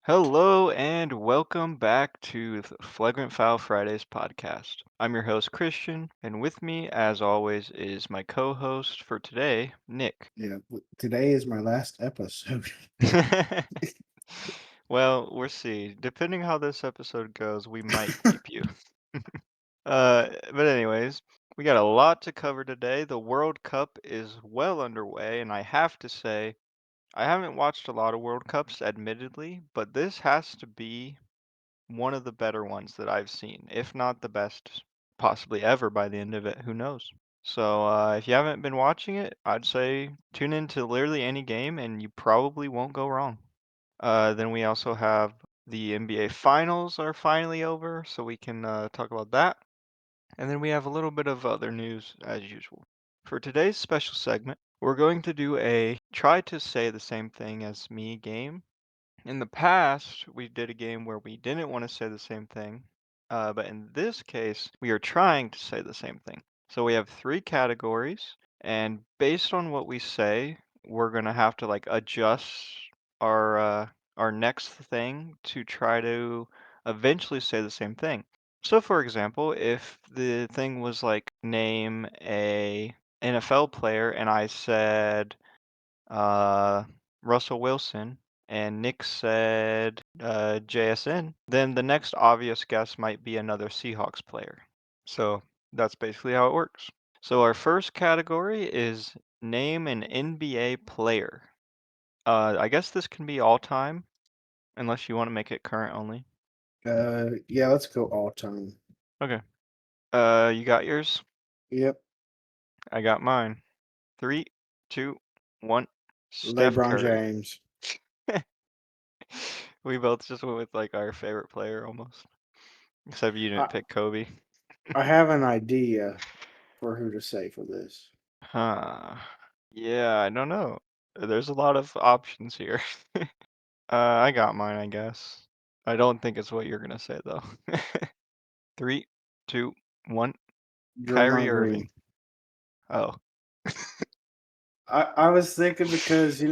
Hello and welcome back to the Flagrant Foul Fridays podcast. I'm your host, Christian, and with me, as always, is my co host for today, Nick. Yeah, today is my last episode. Well, we'll see. Depending how this episode goes, we might keep you. But anyways, we got a lot to cover today. The World Cup is well underway, and I have to say, I haven't watched a lot of World Cups, admittedly, but this has to be one of the better ones that I've seen, if not the best possibly ever by the end of it. Who knows? So, if you haven't been watching it, I'd say tune into literally any game and you probably won't go wrong. Then we also have the NBA Finals are finally over, so we can talk about that. And then we have a little bit of other news as usual. For today's special segment, we're going to do a try to say the same thing as me game. In the past, we did a game where we didn't want to say the same thing, but in this case, we are trying to say the same thing. So we have three categories, and based on what we say, we're gonna have to like adjust our next thing to try to eventually say the same thing. So for example, if the thing was like name a NFL player and I said uh, Russell Wilson, and Nick said JSN, then the next obvious guess might be another Seahawks player. So that's basically how it works. So our first category is name an NBA player. I guess this can be all time, unless you want to make it current only. Yeah, let's go all time. Okay. You got yours? Yep, I got mine. Three, two, one. Steph LeBron Curry. James. We both just went with like our favorite player almost. Except you didn't I pick Kobe. I have an idea for who to say for this. Huh. Yeah, I don't know. There's a lot of options here. I got mine, I guess. I don't think it's what you're gonna say though. Three, two, one. Kyrie Draymond Irving. Green. Oh. I was thinking because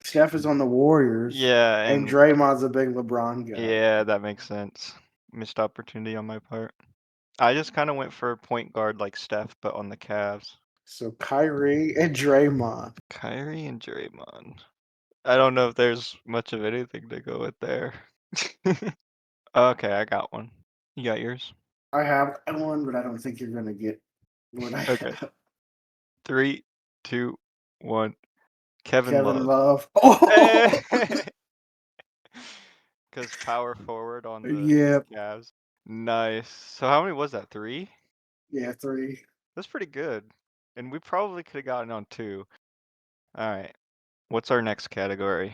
Steph is on the Warriors Yeah, and and Draymond's a big LeBron guy. yeah, that makes sense. Missed opportunity on my part. I just kind of went for a point guard like Steph, but on the Cavs. So Kyrie and Draymond. Kyrie and Draymond. I don't know if there's much of anything to go with there. Okay, I got one. You got yours? I have one, but I don't think you're gonna get what I Okay. have. Three, two, one. Kevin Kevin Love. Love. Oh, Because power forward on the yep. Cavs. Nice. So how many was that? Three? Yeah, three. That's pretty good. And we probably could have gotten on two. All right. What's our next category?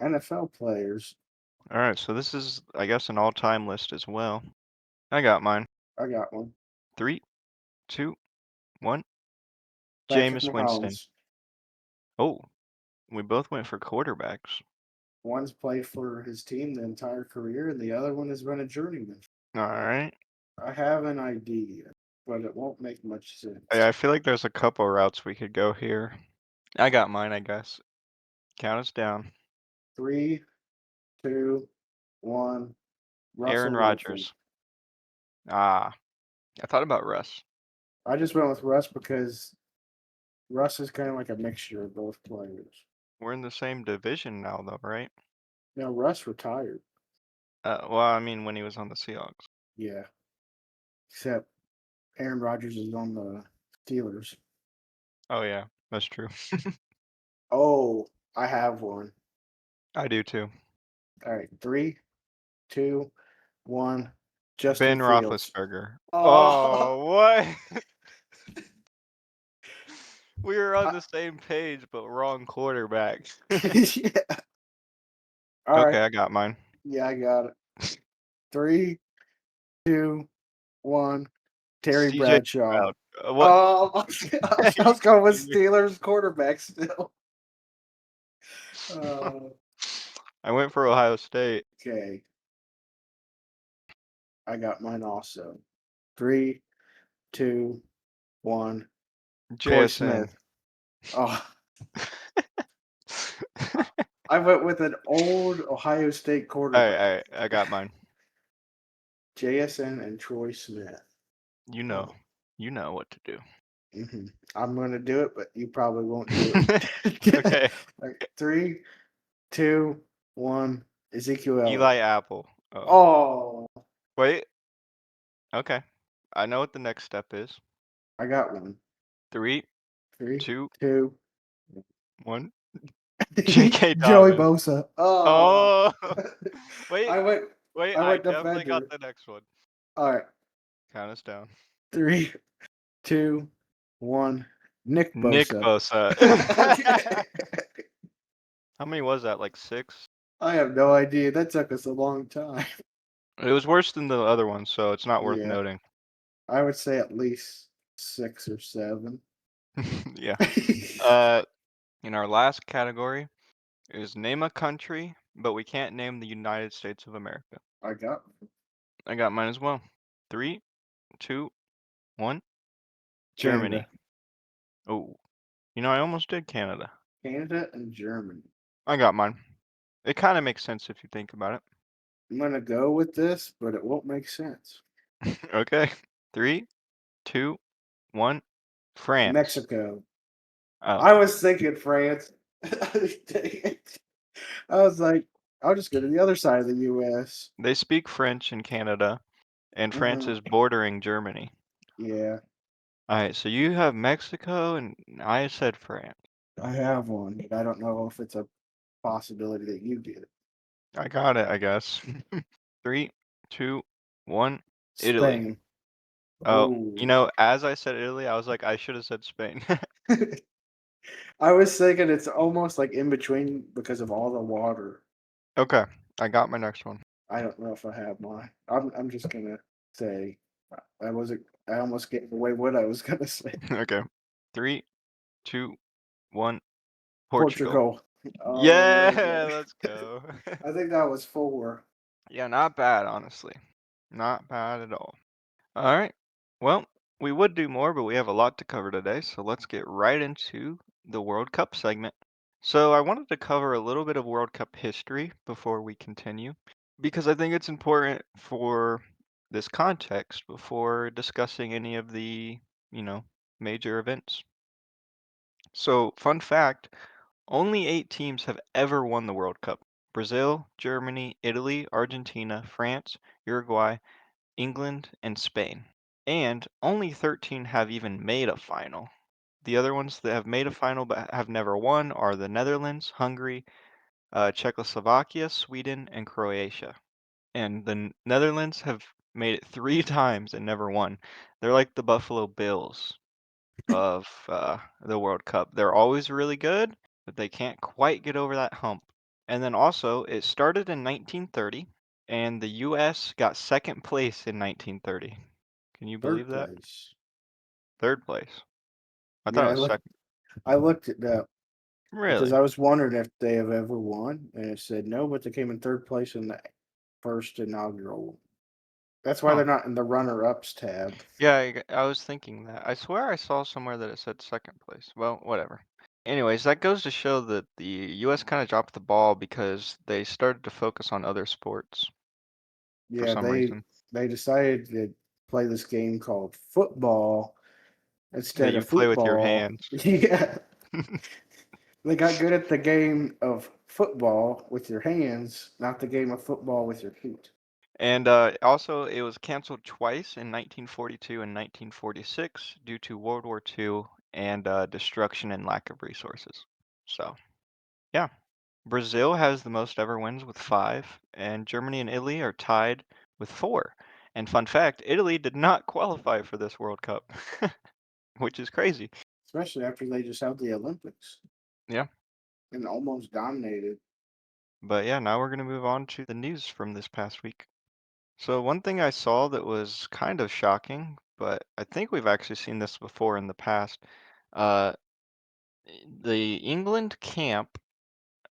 NFL players. All right. So this is, I guess, an all-time list as well. I got mine. I got one. Three, two, one. Patrick Jameis Winston. Mahomes. Oh, we both went for quarterbacks. One's played for his team the entire career, and the other one has been a journeyman. All right. I have an idea, but it won't make much I sense. feel like there's a couple routes we could go here. I got mine, I guess. Count us down. Three, two, one. Aaron Russell Wilson. Rodgers. Ah, I thought about Russ. I just went with Russ because Russ is kind of like a mixture of both players. We're in the same division now, though, right? Now, Russ retired. Well, I mean, when he was on the Seahawks. Yeah, except Aaron Rodgers is on the Steelers. Oh, yeah, that's true. Oh, I have one. I do too. All right, three, two, one. Justin Ben Fields. Roethlisberger. Oh, Oh, what? We were on I, the same page, but wrong quarterback. yeah. All right. Okay, I got mine. Yeah, I got it. Three, two, one. Terry CJ Bradshaw. Stroud. What? Oh, I was going with Steelers quarterback still. Uh, I went for Ohio State. okay, I got mine also. Three, two, one. Troy JSN. Smith. Oh, I went with an old Ohio State All quarterback, right, I got mine. JSN and Troy Smith. You know, Oh, you know what to do. I'm going to do it, but you probably won't do it. Okay, All right, 3, 2, 1. Ezekiel Elliott. Eli Apple. Oh, Oh, wait. Okay, I know what the next step is. I got one. Three, 3, two, 2. one. J.K. Joey Dobbins. Bosa. Oh, Oh, wait, I went. wait. I I went definitely got defender. the next one. All right, Count us down. 3, 2, 1. Nick Nick Bosa. Bosa. How many was that? Like six? I have no idea. That took us a long time. It was worse than the other one, so it's not worth Yeah, noting. I would say at least 6 or 7. Yeah. Uh, in our last category is name a country, but we can't name the United States of America. I got I got mine as well. Three, two, one. Germany. Canada. Oh, I almost did Canada. Canada and Germany. I got mine. It kind of makes sense if you think about I'm gonna go with this, but it won't make sense. it. Okay. Three, two, one. France. Mexico. Oh, I was thinking France. Dang it. I was like, I'll just go to the other side of the US. they speak French in Canada, and France Uh-huh. is bordering Germany. Yeah, All right, so you have Mexico, and I said France. I have one, but I don't know if it's a possibility that you get it. I got it, I guess. Three, two, one. Italy. Spain. Oh, Oh. as I said Italy, I was like, I should have said Spain. I was thinking it's almost like in between because of all the water. Okay, I got my next one. I don't know if I have mine. I'm just gonna say I wasn't. I almost gave away what I was gonna say. Okay. Three, two, one. Portugal. Portugal. Oh, Yeah, okay. let's go. I think that was 4. Yeah, not bad, honestly. Not bad at all. All right. Well, we would do more, but we have a lot to cover today, so let's get right into the World Cup segment. So, I wanted to cover a little bit of World Cup history before we continue, because I think it's important for this context before discussing any of the, you know, major events. So, fun fact, only 8 teams have ever won the World Cup. Brazil, Germany, Italy, Argentina, France, Uruguay, England, and Spain. And only 13 have even made a final. The other ones that have made a final but have never won are the Netherlands, Hungary, Czechoslovakia, Sweden, and Croatia. And the Netherlands have made it 3 times and never won. They're like the Buffalo Bills of the World Cup. They're always really good, but they can't quite get over that hump. And then also, it started in 1930, and the U.S. got second place in 1930. Can you believe Third that? place. Third place. I thought Yeah, it was second. I looked it up because Really? I was wondering if they have ever won, and it said no, but they came in third place in the first inaugural one. That's why Huh. they're not in the runner-ups tab. Yeah, I was thinking that. I swear I saw somewhere that it said second place. Well, whatever. Anyways, that goes to show that the U.S. kind of dropped the ball because they started to focus on other sports for Yeah, some reason. they decided to play this game called football That instead you of play with your football. hands. Yeah, they got good at the game of football with your hands, not the game of football with your feet. And also, it was canceled twice in 1942 and 1946 due to World War II and destruction and lack of resources. So, yeah. Brazil has the most ever wins with 5, and Germany and Italy are tied with 4. And fun fact, Italy did not qualify for this World Cup, which is crazy. Especially after they just had the Olympics Yeah. and almost dominated. But yeah, now we're going to move on to the news from this past week. So one thing I saw that was kind of shocking, but I think we've actually seen this before in the past. Uh, the England camp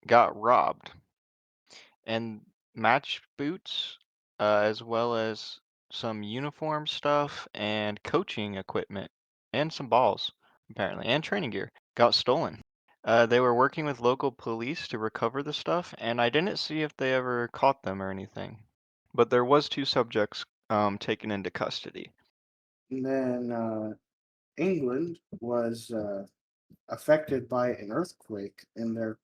got robbed, and match boots, as well as some uniform stuff and coaching equipment, and some balls, apparently, and training gear got stolen. They were working with local police to recover the stuff, and I didn't see if they ever caught them or anything. But there was two subjects taken into custody. And then England was affected by an earthquake in their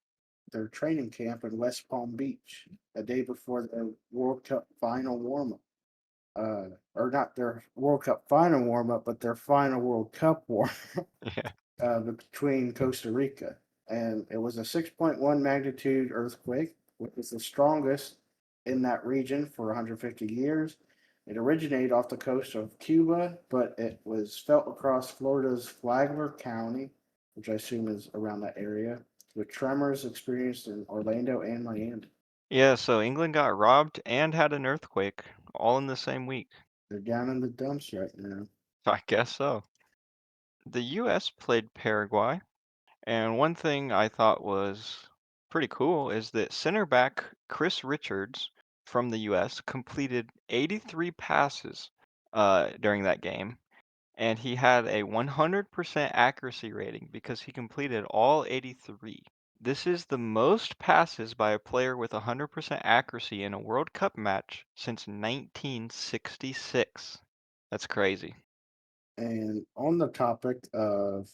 training camp in West Palm Beach a day before the World Cup final warm up. Or not their World Cup final warm up, but their final World Cup warm Yeah. between Costa Rica. And it was a 6.1 magnitude earthquake, which was the strongest in that region for 150 years. It originated off the coast of Cuba, but it was felt across Florida's Flagler County, which I assume is around that area, with tremors experienced in Orlando and Miami. Yeah, so England got robbed and had an earthquake all in the same week. They're down in the dumps right now. I guess so. The US played Paraguay, and one thing I thought was pretty cool is that center back Chris Richards from the US completed 83 passes during that game, and he had a 100% accuracy rating because he completed all 83. This is the most passes by a player with 100% accuracy in a World Cup match since 1966. That's crazy. And on the topic of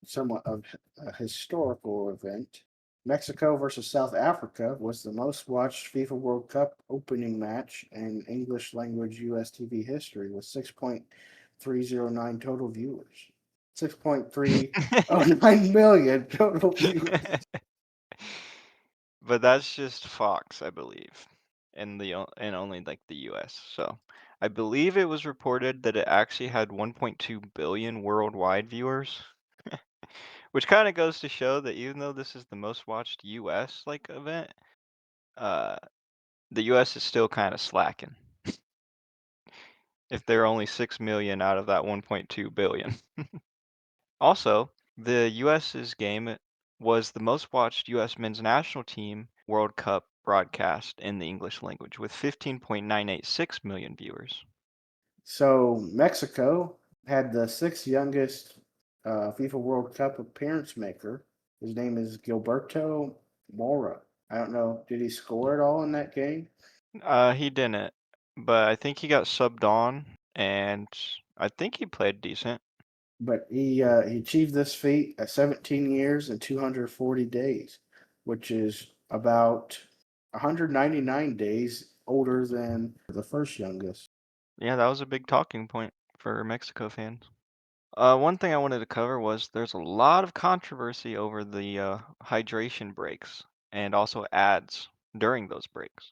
somewhat of a historical event, Mexico versus South Africa was the most watched FIFA World Cup opening match in English language US TV history with 6.309 total viewers. 6.309 million total viewers. But that's just Fox, I believe, and only like the US. So I believe it was reported that it actually had 1.2 billion worldwide viewers, which kind of goes to show that even though this is the most watched US like event, uh, the US is still kind of slacking if they're only 6 million out of that 1.2 billion. Also, the US's game was the most watched US men's national team World Cup broadcast in the English language with 15.986 million viewers. So Mexico had the sixth youngest FIFA World Cup appearance maker. His name is Gilberto Mora. I don't know. Did he score at all in that game? He didn't, but I think he got subbed on, and I think he played decent. But he achieved this feat at 17 years and 240 days, which is about 199 days older than the first youngest. Yeah, that was a big talking point for Mexico fans. One thing I wanted to cover was there's a lot of controversy over the hydration breaks and also ads during those breaks.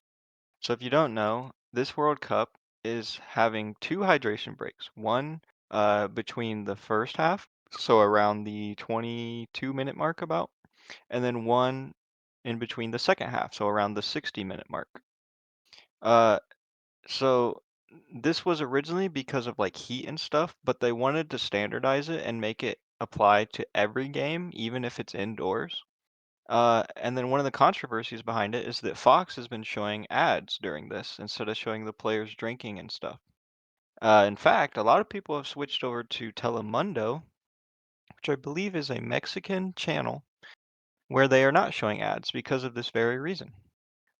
So if you don't know, this World Cup is having two hydration breaks. One between the first half, so around the 22-minute mark about, and then one in between the second half, so around the 60-minute mark. Uh, so this was originally because of like heat and stuff, but they wanted to standardize it and make it apply to every game, even if it's indoors. And then one of the controversies behind it is that Fox has been showing ads during this instead of showing the players drinking and stuff. In fact, a lot of people have switched over to Telemundo, which I believe is a Mexican channel, where they are not showing ads because of this very reason.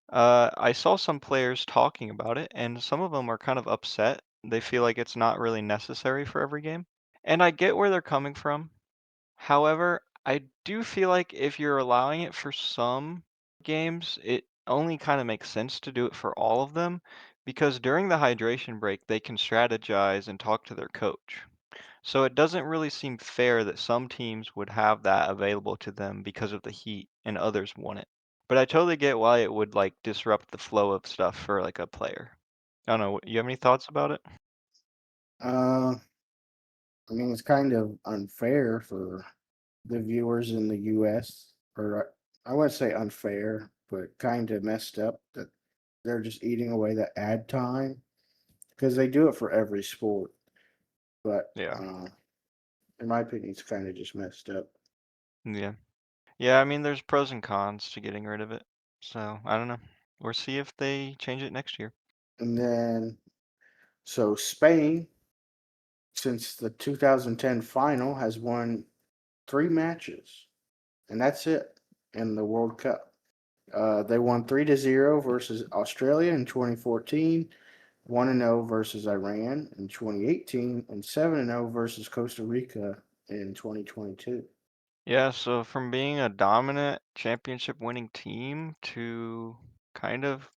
I saw some players talking about it, and some of them are kind of upset. They feel like it's not really necessary for every game. And I get where they're coming from. However, I do feel like if you're allowing it for some games, it only kind of makes sense to do it for all of them because during the hydration break, they can strategize and talk to their coach. So it doesn't really seem fair that some teams would have that available to them because of the heat and others wouldn't. But I totally get why it would like disrupt the flow of stuff for like a player. I don't know. You have any thoughts about it? Uh, I mean, it's kind of unfair for the viewers in the U.S. Or I wouldn't say unfair, but kind of messed up that they're just eating away the ad time because they do it for every sport. But Yeah. in my opinion, it's kind of just messed up. Yeah. Yeah, I mean, there's pros and cons to getting rid of it. So, I don't know. Or see if they change it next year. And then, so Spain, since the 2010 final, has won three matches. and that's it in the World Cup. They won 3-0 versus Australia in 2014, 1-0 versus Iran in 2018, and 7-0 versus Costa Rica in 2022. Yeah, so from being a dominant championship winning team to kind of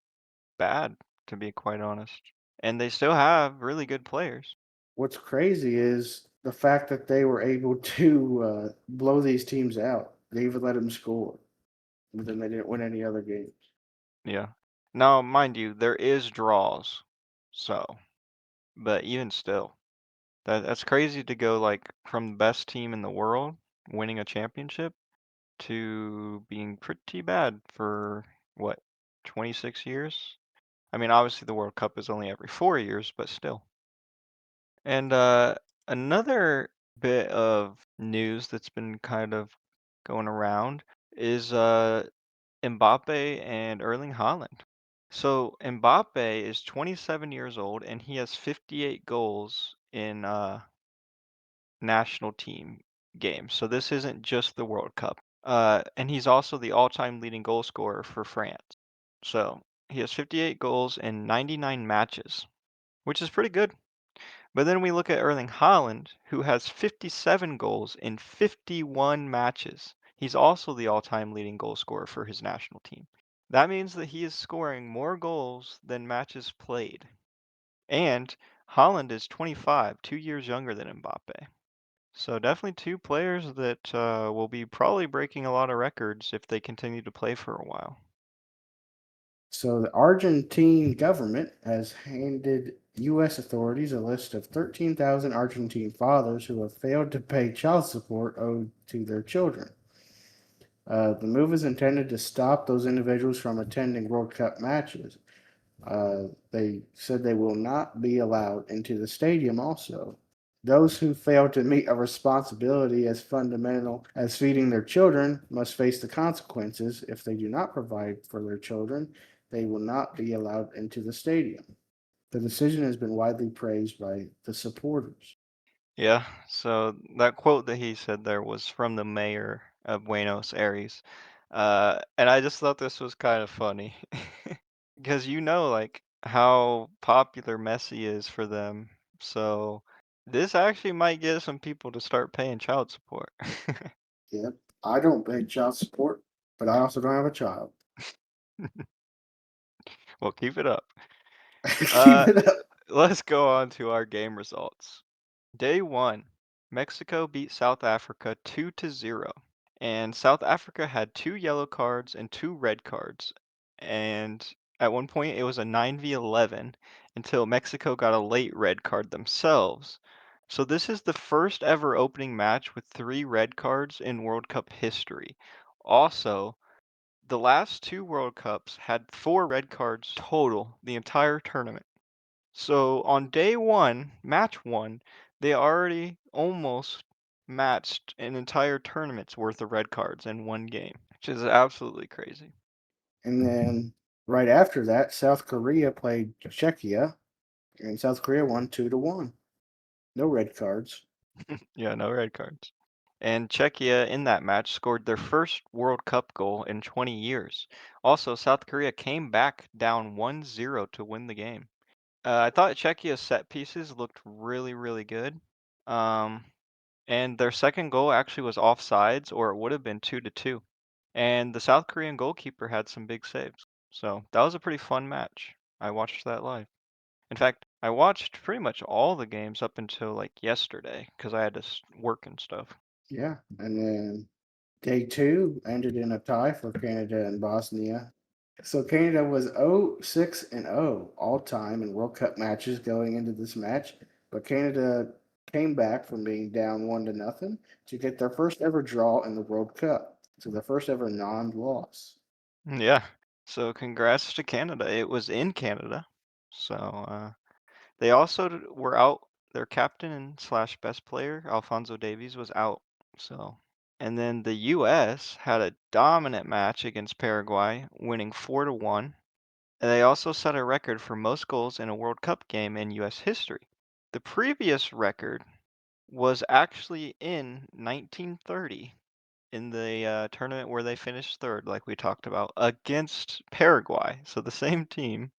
bad, to be quite honest. And they still have really good players. What's crazy is the fact that they were able to blow these teams out. They even let them score, but then they didn't win any other games. Yeah. Now, mind you, there is draws. So, but even still, that's crazy to go like from the best team in the world winning a championship to being pretty bad for what, 26 years? I mean, obviously the World Cup is only every 4 years, but still. And another bit of news that's been kind of going around is Mbappe and Erling Haaland. So Mbappe is 27 years old and he has 58 goals in national team games. So this isn't just the World Cup. And he's also the all-time leading goal scorer for France. So he has 58 goals in 99 matches, which is pretty good. But then we look at Erling Haaland, who has 57 goals in 51 matches. He's also the all-time leading goal scorer for his national team. That means that he is scoring more goals than matches played. And Haaland is 25, 2 years younger than Mbappe. So definitely two players that will be probably breaking a lot of records if they continue to play for a while. So the Argentine government has handed U.S. authorities a list of 13,000 Argentine fathers who have failed to pay child support owed to their children. The move is intended to stop those individuals from attending World Cup matches. They said they will not be allowed into the stadium also. Those who fail to meet a responsibility as fundamental as feeding their children must face the consequences. If they do not provide for their children, they will not be allowed into the stadium. The decision has been widely praised by the supporters. Yeah, so that quote that he said there was from the mayor of Buenos Aires. And I just thought this was kind of funny. Because you know, like, how popular Messi is for them. So this actually might get some people to start paying child support. Yep, I don't pay child support, but I also don't have a child. Well, keep it up. Keep Uh, it up. let's go on to our game results. Day one, Mexico beat South Africa 2-0. And South Africa had two yellow cards and two red cards. And at one point it was a 9v11 until Mexico got a late red card themselves. So this is the first ever opening match with three red cards in World Cup history. Also, the last two World Cups had four red cards total the entire tournament. So on day one, match one, they already almost matched an entire tournament's worth of red cards in one game, which is absolutely crazy. And then right after that, South Korea played Czechia, and South Korea won 2-1. No red cards. Yeah, no red cards. And Czechia in that match scored their first World Cup goal in 20 years. Also, South Korea came back down 1-0 to win the game. I thought Czechia's set pieces looked really, really good. Um, and their second goal actually was offsides, or it would have been 2-2. And the South Korean goalkeeper had some big saves. So that was a pretty fun match. I watched that live. In fact, I watched pretty much all the games up until like yesterday because I had to work and stuff. Yeah. And then day two ended in a tie for Canada and Bosnia. So Canada was 0-6-0 all time in World Cup matches going into this match, but Canada came back from being down 1-0 to get their first ever draw in the World Cup. So the first ever non-loss. Yeah. So congrats to Canada. It was in Canada. So they also were out. Their captain and slash best player, Alfonso Davies, was out. So, and then the U.S. had a dominant match against Paraguay, winning 4-1. And they also set a record for most goals in a World Cup game in U.S. history. The previous record was actually in 1930 in the tournament where they finished third, like we talked about, against Paraguay. So the same team,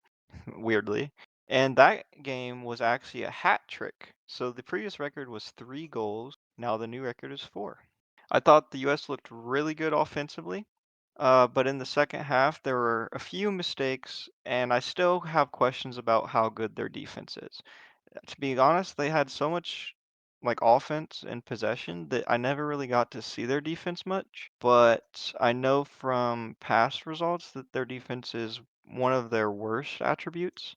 weirdly. And that game was actually a hat trick. So the previous record was 3 goals. Now the new record is 4. I thought the U.S. looked really good offensively, but in the second half, there were a few mistakes, and I still have questions about how good their defense is. To be honest, they had so much like offense and possession that I never really got to see their defense much. But I know from past results that their defense is one of their worst attributes.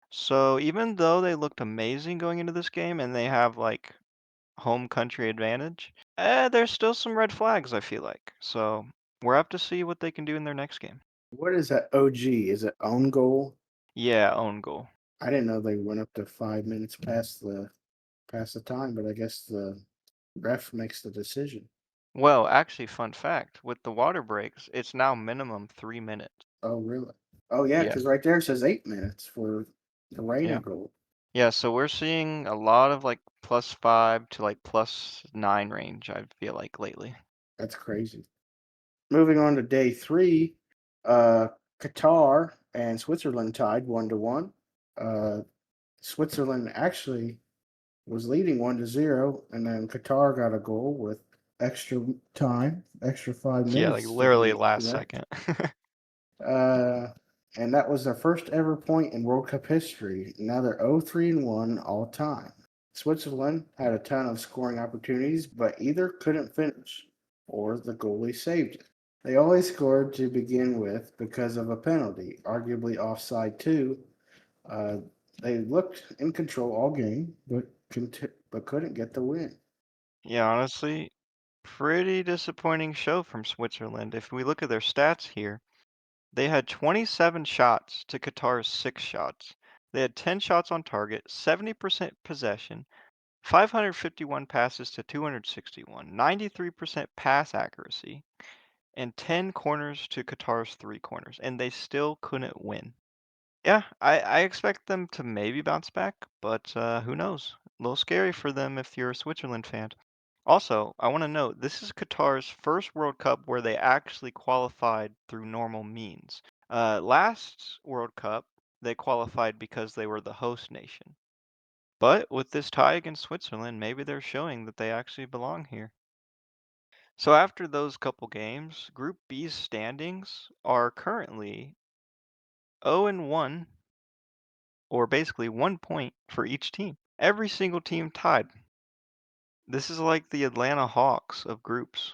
So even though they looked amazing going into this game and they have like home country advantage, there's still some red flags, I feel like. So we're up to see what they can do in their next game. What is that OG? Is it own goal? Yeah, own goal. I didn't know they went up to 5 minutes past the time, but I guess the ref makes the decision. Well, actually, fun fact, with the water breaks, it's now minimum 3 minutes. Oh, really? Oh, yeah, Yeah, because right there it says 8 minutes for the Reina yeah. goal. Yeah, so we're seeing a lot of like +5 to like +9 range, I feel like lately. That's crazy. Moving on to day three, uh, Qatar and Switzerland tied 1-1. Uh, Switzerland actually was leading 1-0, and then Qatar got a goal with extra time, extra five Yeah, like minutes to literally be last correct. second. Uh, and that was their first ever point in World Cup history. Now they're 0-3-1 all time. Switzerland had a ton of scoring opportunities, but either couldn't finish or the goalie saved it. They only scored to begin with because of a penalty, arguably offside too. Uh, they looked in control all game, but couldn't get the win. Yeah, honestly, pretty disappointing show from Switzerland. If we look at their stats here, they had 27 shots to Qatar's 6 shots. They had 10 shots on target, 70% possession, 551 passes to 261, 93% pass accuracy, and 10 corners to Qatar's 3 corners, and they still couldn't win. Yeah, I expect them to maybe bounce back, but who knows? A little scary for them if you're a Switzerland fan. Also, I want to note this is Qatar's first World Cup where they actually qualified through normal means. Last World Cup, they qualified because they were the host nation. But with this tie against Switzerland, maybe they're showing that they actually belong here. So after those couple games, Group B's standings are currently 0-1, or basically 1 point for each team. Every single team tied. This is like the Atlanta Hawks of groups.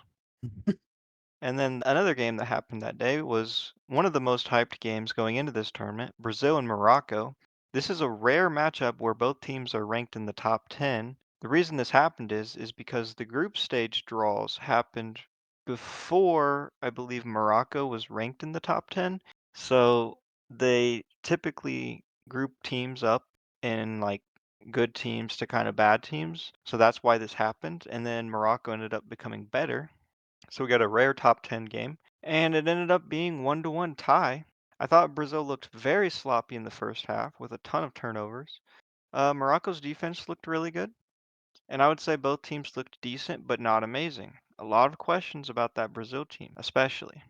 And then another game that happened that day was one of the most hyped games going into this tournament, Brazil and Morocco. This is a rare matchup where both teams are ranked in the top 10. The reason this happened is because the group stage draws happened before I believe Morocco was ranked in the top 10. So they typically group teams up in like good teams to kind of bad teams. So that's why this happened. And then Morocco ended up becoming better, so we got a rare top 10 game, and it ended up being 1-1 tie. I thought Brazil looked very sloppy in the first half with a ton of turnovers. Morocco's defense looked really good, and I would say both teams looked decent but not amazing. A lot of questions about that Brazil team, especially.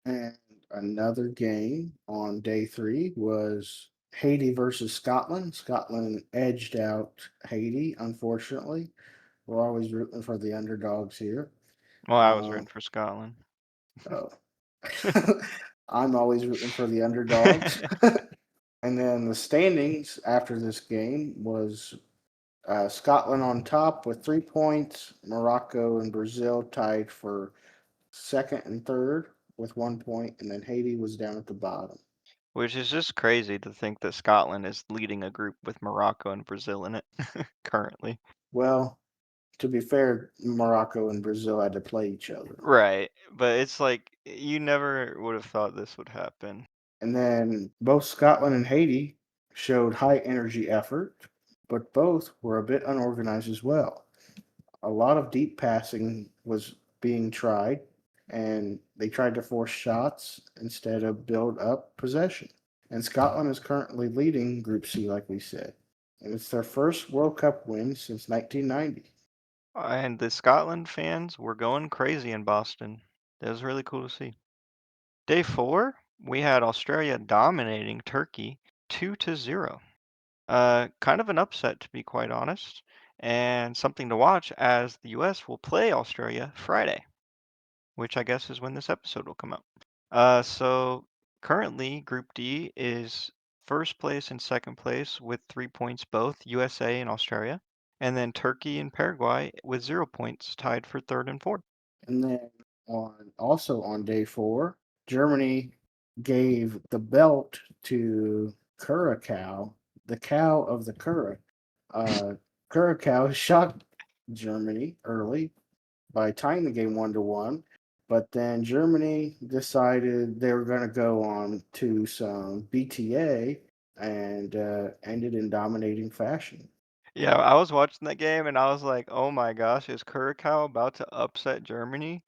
And another game on day three was Haiti versus Scotland. Scotland edged out Haiti, unfortunately. We're always rooting for the underdogs here. Well, I was Uh, rooting for Scotland. oh. I'm always rooting for the underdogs. And then the standings after this game was Scotland on top with 3 points. Morocco and Brazil tied for second and third with 1 point, and then Haiti was down at the bottom. Which is just crazy to think that Scotland is leading a group with Morocco and Brazil in it currently. Well, to be fair, Morocco and Brazil had to play each other. Right, but it's like you never would have thought this would happen. And then both Scotland and Haiti showed high energy effort, but both were a bit unorganized as well. A lot of deep passing was being tried, and they tried to force shots instead of build up possession. And Scotland is currently leading Group C, like we said. And it's their first World Cup win since 1990. And the Scotland fans were going crazy in Boston. It was really cool to see. Day four, we had Australia dominating Turkey 2-0. Kind of an upset, to be quite honest, and something to watch as the US will play Australia Friday, which I guess is when this episode will come out. So currently, Group D is first place and second place with 3 points both, USA and Australia, and then Turkey and Paraguay with 0 points tied for third and fourth. And then on day four, Germany gave the belt to Curacao, the cow of the Cura. Uh, Curacao shocked Germany early by tying the game 1-1, but then Germany decided they were going to go on to some BTA and ended in dominating fashion. Yeah, I was watching that game and I was like, oh my gosh, is Curacao about to upset Germany?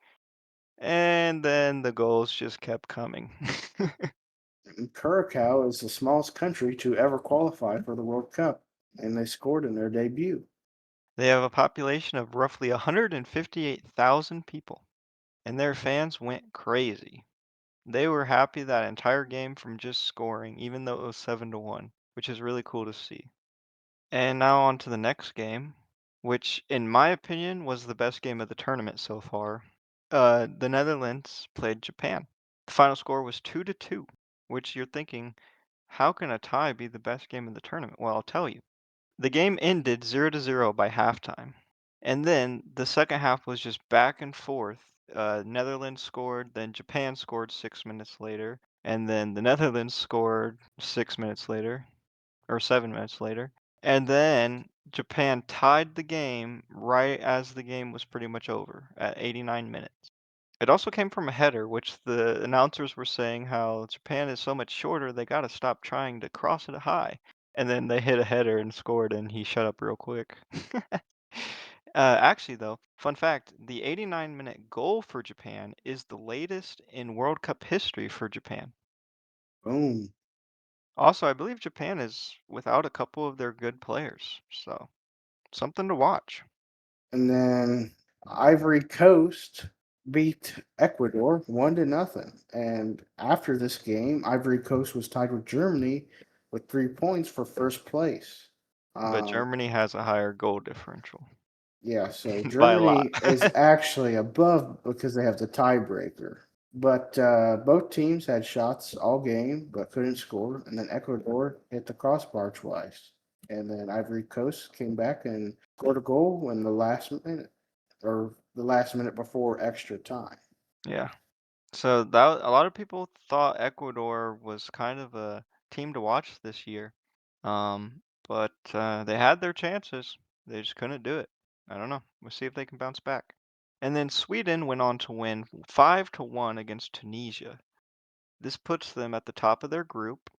And then the goals just kept coming. And Curacao is the smallest country to ever qualify for the World Cup, and they scored in their debut. They have a population of roughly 158,000 people, and their fans went crazy. They were happy that entire game from just scoring, even though it was 7-1, which is really cool to see. And now on to the next game, which in my opinion was the best game of the tournament so far. The Netherlands played Japan. The final score was 2-2, which you're thinking, how can a tie be the best game of the tournament? Well, I'll tell you. The game ended 0-0 by halftime. And then the second half was just back and forth. Netherlands scored, then Japan scored 6 minutes later, and then the Netherlands scored 6 minutes later, or 7 minutes later. And then Japan tied the game right as the game was pretty much over at 89 minutes. It also came from a header, which the announcers were saying how Japan is so much shorter, they got to stop trying to cross it high. And then they hit a header and scored, and he shut up real quick. Actually, though, fun fact, the 89-minute goal for Japan is the latest in World Cup history for Japan. Boom. Also, I believe Japan is without a couple of their good players, so something to watch. And then Ivory Coast beat Ecuador 1-0. And after this game, Ivory Coast was tied with Germany with 3 points for first place. But Um, Germany has a higher goal differential yeah, so by a lot. Germany is actually above because they have the tiebreaker. But both teams had shots all game but couldn't score. And then Ecuador hit the crossbar twice. And then Ivory Coast came back and scored a goal in the last minute or the last minute before extra time. Yeah. So that a lot of people thought Ecuador was kind of a team to watch this year. But they had their chances. They just couldn't do it. I don't know. We'll see if they can bounce back. And then Sweden went on to win 5-1 against Tunisia. This puts them at the top of their group,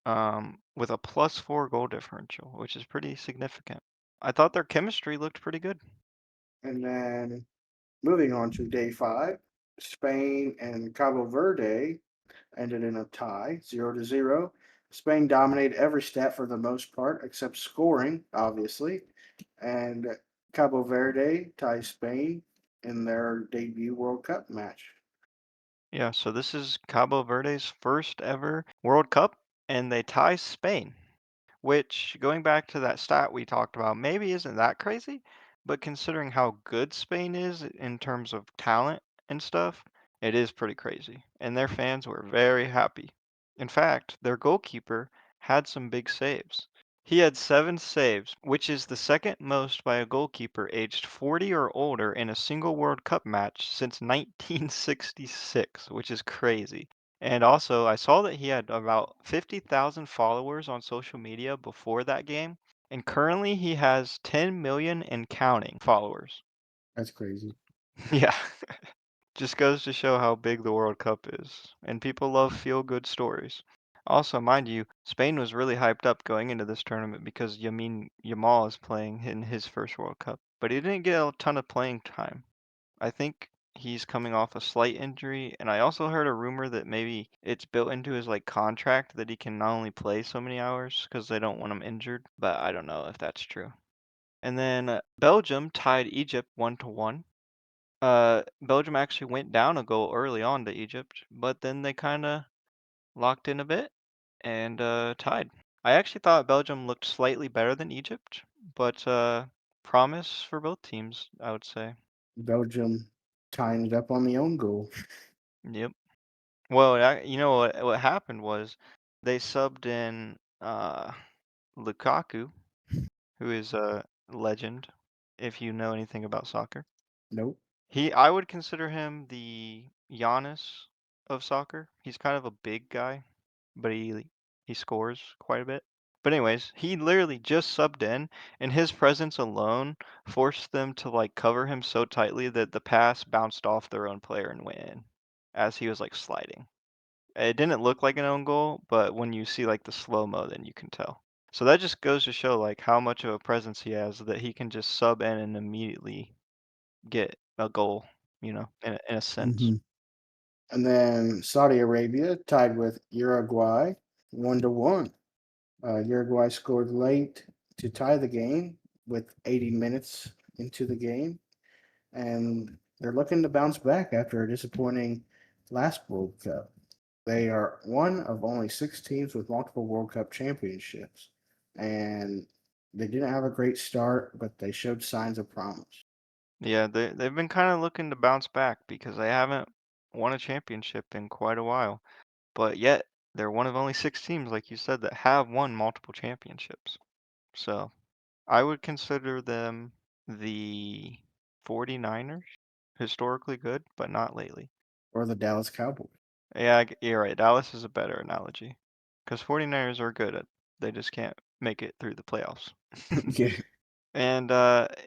with a +4 goal differential, which is pretty significant. I thought their chemistry looked pretty good. And then moving on to day five, Spain and Cabo Verde ended in a tie, 0-0. Spain dominated every stat for the most part, except scoring, obviously. And Cabo Verde ties Spain in their debut World Cup match. Yeah, so this is Cabo Verde's first ever World Cup, and they tie Spain, which, going back to that stat we talked about, maybe isn't that crazy, but considering how good Spain is in terms of talent and stuff, it is pretty crazy. And their fans were very happy. In fact, their goalkeeper had some big saves. He had 7 saves, which is the second most by a goalkeeper aged 40 or older in a single World Cup match since 1966, which is crazy. And also, I saw that he had about 50,000 followers on social media before that game, and currently he has 10 million and counting followers. That's crazy. Yeah, just goes to show how big the World Cup is, and people love feel-good stories. Also, mind you, Spain was really hyped up going into this tournament because Yamin Yamal is playing in his first World Cup, but he didn't get a ton of playing time. I think he's coming off a slight injury, and I also heard a rumor that maybe it's built into his like contract that he can not only play so many hours because they don't want him injured, but I don't know if that's true. And then Belgium tied Egypt 1-1. Belgium actually went down a goal early on to Egypt, but then they kind of locked in a bit and tied. I actually thought Belgium looked slightly better than Egypt, but promise for both teams, I would say. Belgium tying it up on the own goal. Yep. Well, you know what happened was they subbed in Lukaku, who is a legend, if you know anything about soccer. Nope. I would consider him the Giannis of soccer. He's kind of a big guy, but he scores quite a bit. But anyways, he literally just subbed in, and his presence alone forced them to like cover him so tightly that the pass bounced off their own player and went in as he was like sliding. It didn't look like an own goal, but when you see like the slow-mo, then you can tell. So that just goes to show like how much of a presence he has that he can just sub in and immediately get a goal, in a sense. Hmm. And then Saudi Arabia tied with Uruguay 1-1. Uruguay scored late to tie the game with 80 minutes into the game, and they're looking to bounce back after a disappointing last World Cup. They are one of only six teams with multiple World Cup championships, and they didn't have a great start, but they showed signs of promise. Yeah, they've been kind of looking to bounce back because they haven't won a championship in quite a while. But yet they're one of only six teams, like you said, that have won multiple championships. So I would consider them the 49ers, historically good, but not lately. Or the Dallas Cowboys. Yeah, you're right. Dallas is a better analogy because 49ers are good at they just can't make it through the playoffs. Yeah. And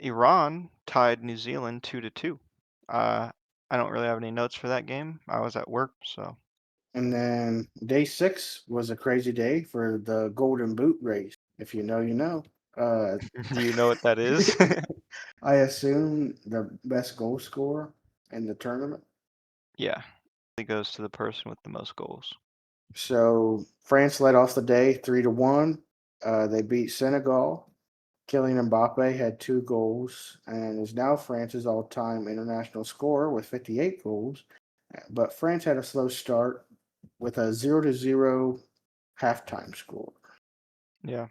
Iran tied New Zealand 2-2. Uh, I don't really have any notes for that game. I was at work, so And then day six was a crazy day for the Golden Boot race. If you know, you know. Uh, do you know what that is? I assume the best goal scorer in the tournament. Yeah, it goes to the person with the most goals. So France led off the day 3-1. They beat Senegal. Kylian Mbappe had two goals and is now France's all-time international scorer with 58 goals. But France had a slow start with a 0-0 halftime score. Yeah.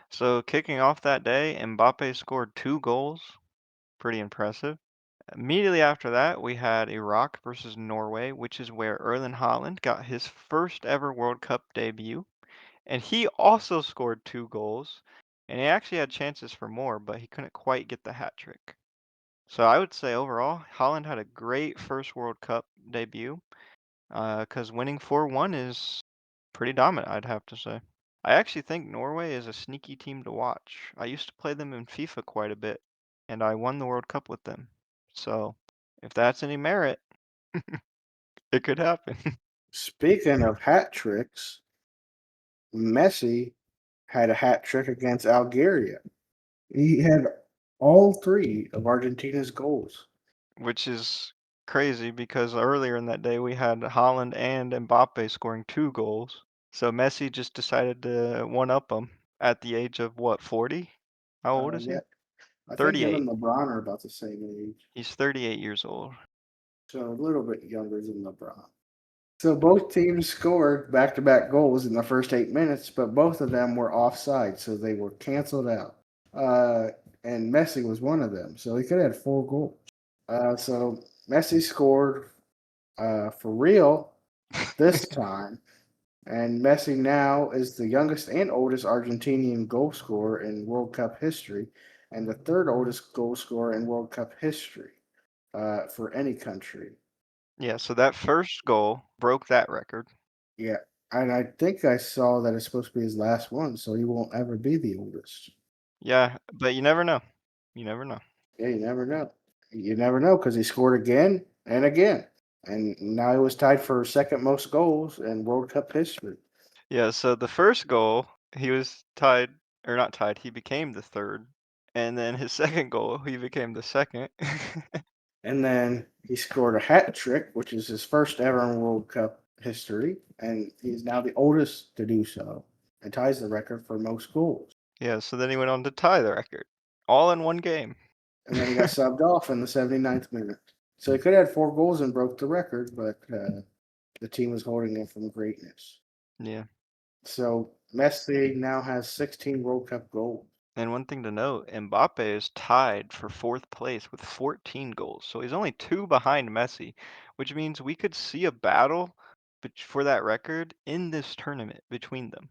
So kicking off that day, Mbappe scored two goals. Pretty impressive. Immediately after that, we had Iraq versus Norway, which is where Erling Haaland got his first ever World Cup debut. And he also scored two goals. And he actually had chances for more, but he couldn't quite get the hat trick. So I would say overall, Haaland had a great first World Cup debut. Because winning 4-1 is pretty dominant, I'd have to say. I actually think Norway is a sneaky team to watch. I used to play them in FIFA quite a bit, and I won the World Cup with them. So if that's any merit, it could happen. Speaking of hat tricks, Messi had a hat trick against Algeria. He had all three of Argentina's goals. Which is crazy because earlier in that day we had Haaland and Mbappe scoring two goals. So Messi just decided to one up them at the age of what, 40? How old is Yeah, he? I think him 38. and LeBron are about the same age, He's 38 years old. so a little bit younger than LeBron. So both teams scored back-to-back goals in the first 8 minutes, but both of them were offside, so they were canceled out. Uh, and Messi was one of them, so he could have had four goals. So Messi scored for real this time, and Messi now is the youngest and oldest Argentinian goal scorer in World Cup history, and the third oldest goal scorer in World Cup history for any country. Yeah, so that first goal broke that record. Yeah, and I think I saw that it's supposed to be his last one, so he won't ever be the oldest. Yeah, but you never know. You never know. Yeah, you never know. You never know because he scored again and again, and now he was tied for second most goals in World Cup history. Yeah, so the first goal, he was tied, or not tied, he became the third. And then his second goal, he became the second. And then he scored a hat trick, which is his first ever in World Cup history, and he's now the oldest to do so, and ties the record for most goals. Yeah, so then he went on to tie the record. All in one game. and then he got subbed off in the 79th minute. So he could have had 4 goals and broke the record, but the team was holding him from greatness. Yeah. So Messi now has 16 World Cup goals. And one thing to note, Mbappe is tied for fourth place with 14 goals. So he's only two behind Messi, which means we could see a battle for that record in this tournament between them.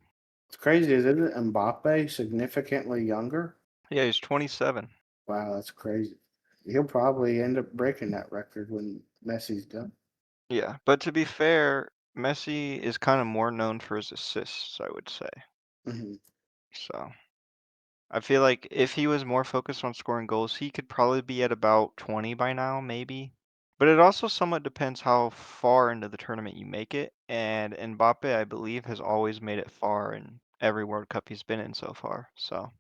It's crazy, isn't it? Mbappe significantly younger. Yeah, he's 27. Wow, that's crazy. He'll probably end up breaking that record when Messi's done. Yeah, but to be fair, Messi is kind of more known for his assists, I would say. Hmm. So I feel like if he was more focused on scoring goals, he could probably be at about 20 by now, maybe. But it also somewhat depends how far into the tournament you make it. And Mbappe, I believe, has always made it far in every World Cup he's been in so far. So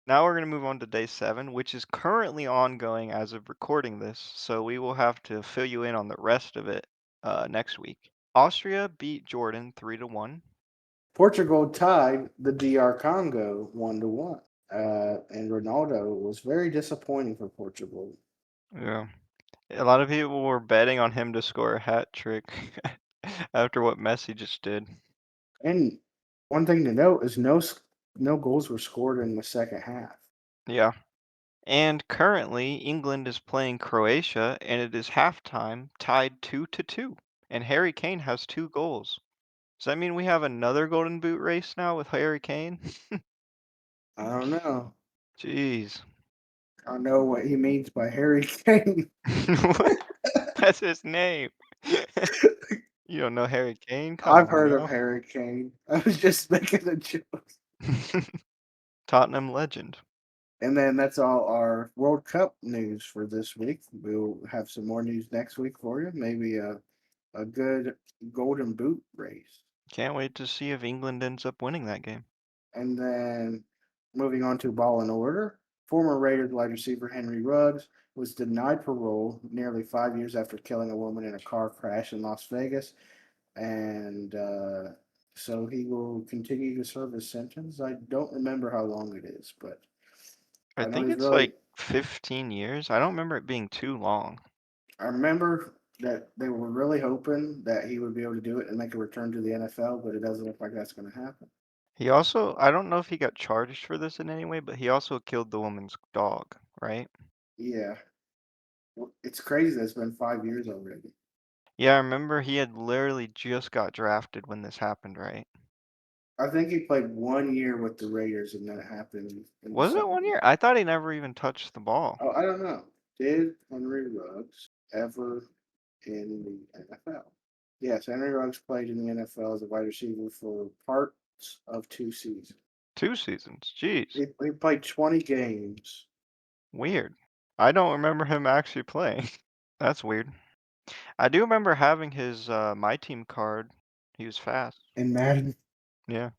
now we're going to move on to day 7, which is currently ongoing as of recording this. So we will have to fill you in on the rest of it next week. Austria beat Jordan 3-1. Portugal tied the DR Congo 1-1. And Ronaldo was very disappointing for Portugal. Yeah. A lot of people were betting on him to score a hat trick after what Messi just did. And one thing to note is no goals were scored in the second half. Yeah. And currently, England is playing Croatia, and it is halftime, tied 2-2. And Harry Kane has 2 goals. Does that mean we have another Golden Boot race now with Harry Kane? I don't know. Jeez. I don't know what he means by Harry Kane. What? That's his name. You don't know Harry Kane? Come I've on heard of now. Harry Kane. I was just making a joke. Tottenham legend. And then that's all our World Cup news for this week. We'll have some more news next week for you. Maybe a good Golden Boot race. Can't wait to see if England ends up winning that game. And then moving on to Ball in Order, former Raiders wide receiver Henry Ruggs was denied parole nearly 5 years after killing a woman in a car crash in Las Vegas. And so he will continue to serve his sentence. I don't remember how long it is, but I I know think he's it's like really. 15 years. I don't remember it being too long. I remember that they were really hoping that he would be able to do it and make a return to the NFL, but it doesn't look like that's going to happen. He also, I don't know if he got charged for this in any way, but he also killed the woman's dog, right? Yeah, well, it's crazy that it's been 5 years already. Yeah, I remember he had literally just got drafted when this happened, right? I think he played 1 year with the Raiders, and then it happened in the Was it one summer. year? I thought he never even touched the ball. Oh, I don't know. Did Henry Ruggs ever in the NFL? Yes, Henry Ruggs played in the NFL as a wide receiver for parts of 2 seasons. 2 seasons. Jeez. He played 20 games Weird. I don't remember him actually playing. That's weird. I do remember having his My Team card. He was fast. in Madden. Yeah.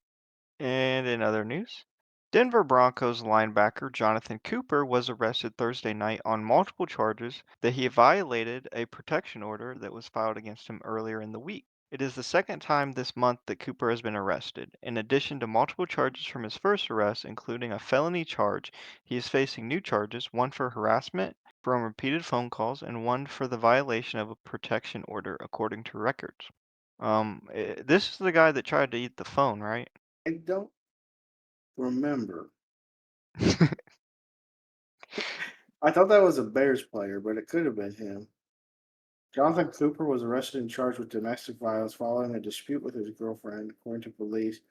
And in other news, Denver Broncos linebacker Jonathan Cooper was arrested Thursday night on multiple charges that he violated a protection order that was filed against him earlier in the week. It is the second time this month that Cooper has been arrested. In addition to multiple charges from his first arrest, including a felony charge, he is facing new charges, one for harassment from repeated phone calls and one for the violation of a protection order, according to records. This is the guy that tried to eat the phone, right? I don't remember. I thought that was a Bears player, but it could have been him. Jonathan Cooper was arrested and charged with domestic violence following a dispute with his girlfriend, according to police.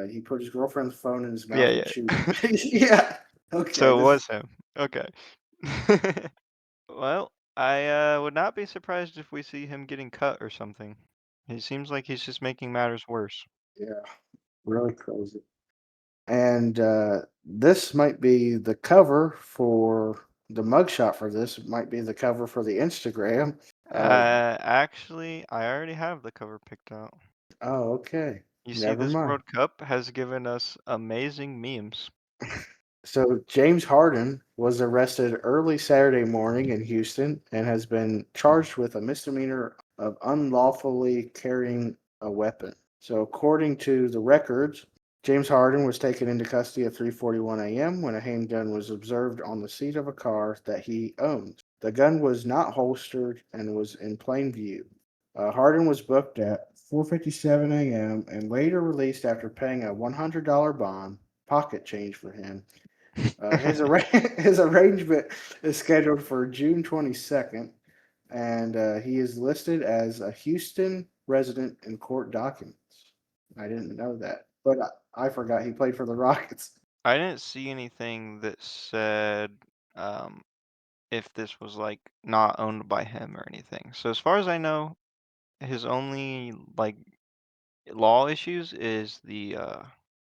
He put his girlfriend's phone in his Yeah, mouth and chewed yeah. it. Yeah. Okay. So it This. was him. Okay. Well, I would not be surprised if we see him getting cut or something. He seems like he's just making matters worse. Yeah. Really crazy. And this might be the cover for the mugshot for this. Might be the cover for the Instagram. Uh, Actually, I already have the cover picked out. oh, okay. You see, Never this mind. World Cup has given us amazing memes. So James Harden was arrested early Saturday morning in Houston and has been charged with a misdemeanor of unlawfully carrying a weapon. So according to the records, James Harden was taken into custody at 3:41 a.m. when a handgun was observed on the seat of a car that he owned. The gun was not holstered and was in plain view. Harden was booked at 4:57 a.m. and later released after paying a $100 bond, pocket change for him. His arraignment is scheduled for June 22nd, and he is listed as a Houston resident in court documents. I didn't know that, but I forgot he played for the Rockets. I didn't see anything that said um, if this was like not owned by him or anything. So as far as I know, his only like law issues is the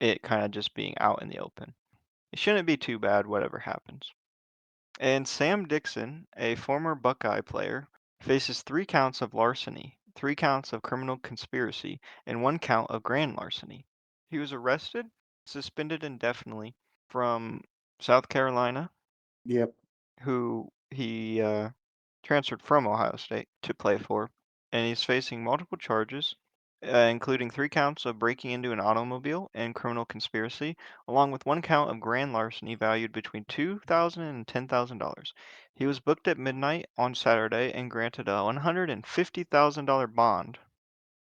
it kind of just being out in the open. It shouldn't be too bad, whatever happens. And Sam Dixon, a former Buckeye player, faces 3 counts of larceny, 3 counts of criminal conspiracy, and 1 count of grand larceny. He was arrested, suspended indefinitely from South Carolina, Yep. who he transferred from Ohio State to play for, and he's facing multiple charges, including 3 counts of breaking into an automobile and criminal conspiracy, along with 1 count of grand larceny valued between $2,000 and $10,000. He was booked at midnight on Saturday and granted a $150,000 bond,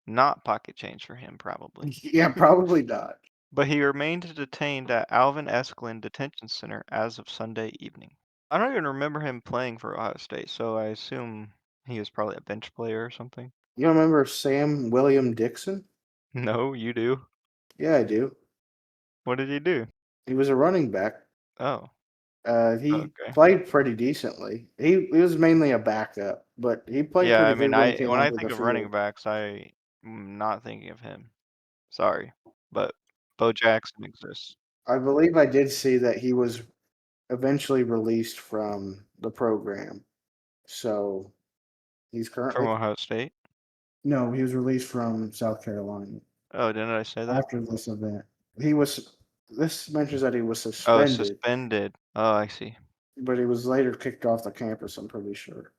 not pocket change for him, probably. Yeah, probably not. But he remained detained at Alvin Esklin Detention Center as of Sunday evening. I don't even remember him playing for Ohio State, so I assume he was probably a bench player or something. You remember Sam William Dixon? No, you do. Yeah, I do. What did he do? He was a running back. Oh, He okay. played pretty decently. He was mainly a backup, but he played Yeah, pretty I mean, good when he I came when I onto the think of running field. backs, I'm not thinking of him. Sorry, but Bo Jackson exists I believe I did see that he was eventually released from the program. So he's from currently Ohio State. no, he was released from South Carolina Oh, didn't I say that? after this event. He was this mentions that he was Oh, suspended, suspended. Oh, I see. but he was later kicked off the campus, I'm pretty sure.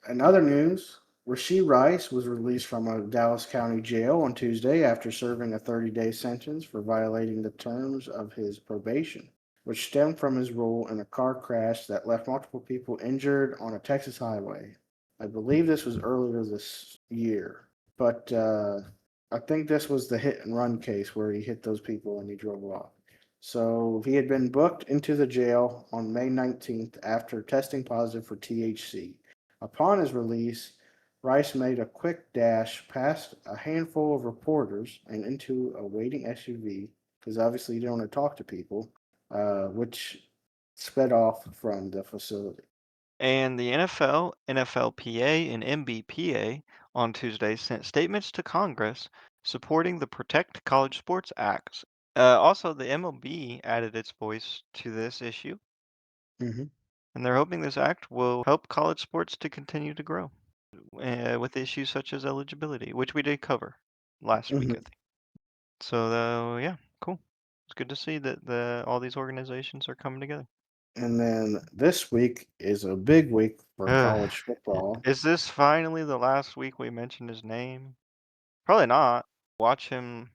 In other news, Rasheed Rice was released from a Dallas County jail on Tuesday after serving a 30-day sentence for violating the terms of his probation, which stemmed from his role in a car crash that left multiple people injured on a Texas highway. I believe this was earlier this year, but I think this was the hit and run case where he hit those people and he drove off. So he had been booked into the jail on May 19th after testing positive for THC. Upon his release, Rice made a quick dash past a handful of reporters and into a waiting SUV, because obviously you don't want to talk to people, which sped off from the facility. And the NFL, NFLPA, and MBPA on Tuesday sent statements to Congress supporting the Protect College Sports Act. Also, the MLB added its voice to this issue, Hmm. and they're hoping this act will help college sports to continue to grow with issues such as eligibility, which we did cover last week, I Hmm. think. So, yeah, cool. It's good to see that all these organizations are coming together. And then this week is a big week for college football. Is this finally the last week we mention his name? Probably not. Watch him,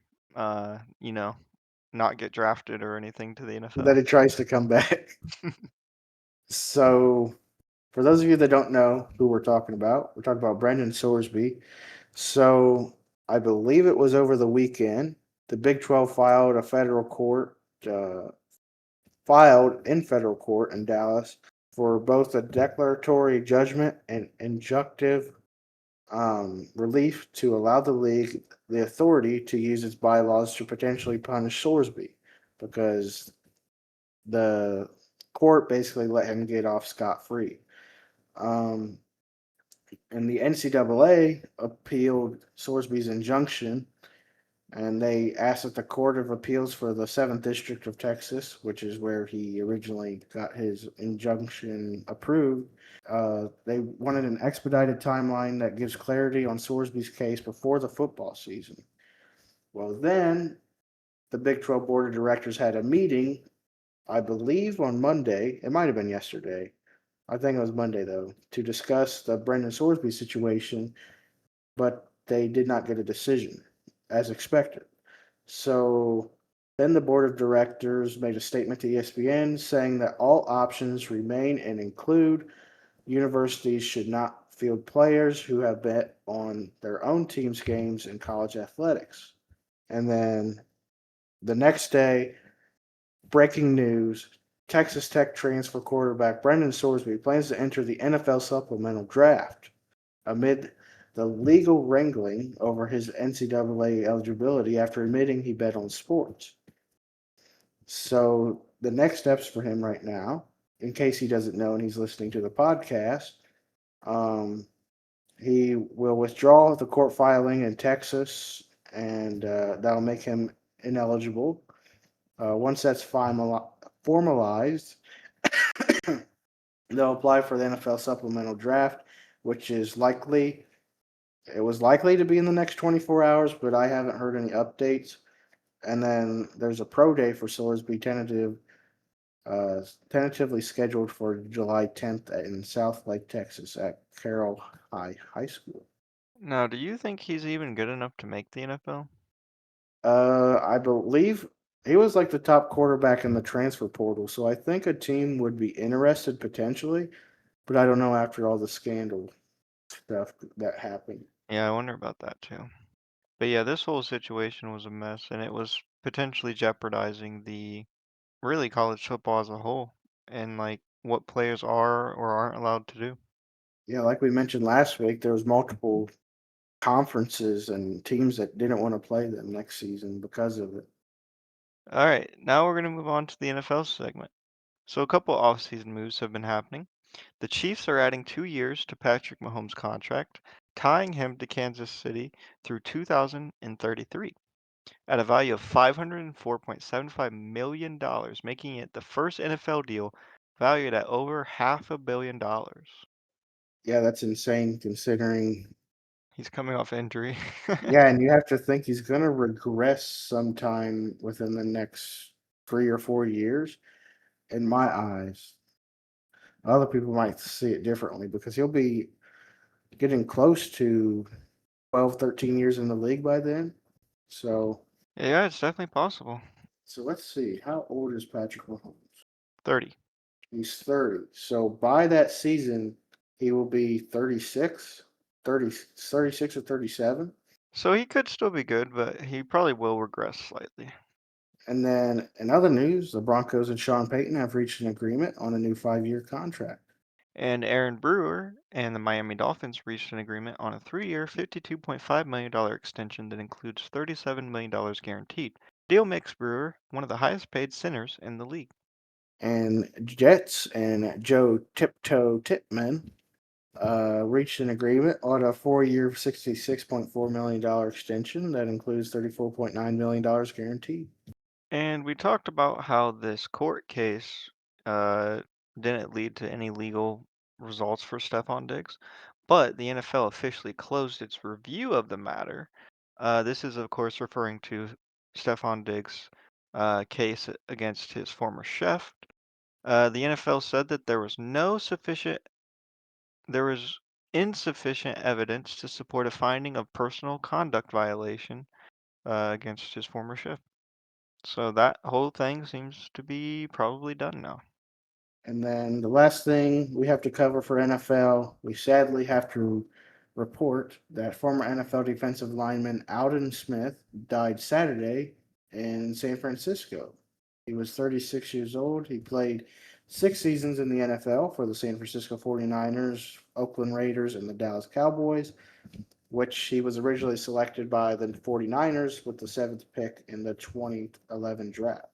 you know, not get drafted or anything to the That NFL. it tries to come back. So, for those of you that don't know who we're talking about Brendan Sorsby. So, I believe it was over the weekend. The Big 12 uh, filed in federal court in Dallas for both a declaratory judgment and injunctive relief to allow the league the authority to use its bylaws to potentially punish Sorsby because the court basically let him get off scot free. Um, and the NCAA appealed Sorsby's injunction, and they asked that the Court of Appeals for the Seventh District of Texas, which is where he originally got his injunction approved, they wanted an expedited timeline that gives clarity on Sorsby's case before the football season. Well, then the Big 12 Board of Directors had a meeting, I believe on Monday. It might have been yesterday. I think it was Monday, though, to discuss the Brendan Sorsby situation, but they did not get a decision as expected. So Then the board of directors made a statement to ESPN saying that all options remain and include universities should not field players who have bet on their own team's games in college athletics. And then the next day, breaking news: Texas Tech transfer quarterback Brendan Sorsby plans to enter the NFL supplemental draft amid the legal wrangling over his NCAA eligibility after admitting he bet on sports. So the next steps for him right now, in case he doesn't know and he's listening to the podcast, um, he will withdraw the court filing in Texas, and that'll make him ineligible. Once that's formalized, they'll apply for the NFL supplemental draft, which is likely. It was likely to be in the next 24 hours, but I haven't heard any updates. And then there's a pro day for Sorsby tentatively scheduled for July 10th in South Lake, Texas, at Carroll High School. Now, do you think he's even good enough to make the NFL? I believe he was like the top quarterback in the transfer portal, so I think a team would be interested potentially, but I don't know after all the scandal stuff that happened. Yeah, I wonder about that too. But yeah, this whole situation was a mess, and it was potentially jeopardizing the really college football as a whole, and like what players are or aren't allowed to do. Yeah, like we mentioned last week, there was multiple conferences and teams that didn't want to play them next season because of it. All right, now we're gonna move on to the NFL segment. So a couple offseason moves have been happening. The Chiefs are adding 2 years to Patrick Mahomes' contract, tying him to Kansas City through 2033 at a value of $504.75 million, making it the first NFL deal valued at over $500 million. Yeah, that's insane considering. He's coming off injury. Yeah, and you have to think he's going to regress sometime within the next 3 or 4 years. In my eyes, other people might see it differently because he'll be getting close to 12, 13 years in the league by then. So, Yeah, it's definitely possible. so let's see. How old is Patrick Mahomes? 30. He's 30. So by that season, he will be 36 or 37. So he could still be good, but he probably will regress slightly. And then in other news, the Broncos and Sean Payton have reached an agreement on a new 5 year contract. And Aaron Brewer and the Miami Dolphins reached an agreement on a 3 year, $52.5 million extension that includes $37 million guaranteed. Deal makes Brewer one of the highest paid centers in the league. And Jets and Joe Tiptoe Tipman reached an agreement on a 4 year, $66.4 million extension that includes $34.9 million guaranteed. And we talked about how this court case uh, didn't lead to any legal results for Stephon Diggs, but the NFL officially closed its review of the matter. This is, of course, referring to Stephon Diggs' case against his former chef. The NFL said that there was insufficient evidence to support a finding of personal conduct violation against his former chef. So that whole thing seems to be probably done now. And then the last thing we have to cover for NFL, we sadly have to report that former NFL defensive lineman Alden Smith died Saturday in San Francisco. He was 36 years old. He played 6 seasons in the NFL for the San Francisco 49ers, Oakland Raiders, and the Dallas Cowboys, which he was originally selected by the 49ers with the seventh pick in the 2011 draft.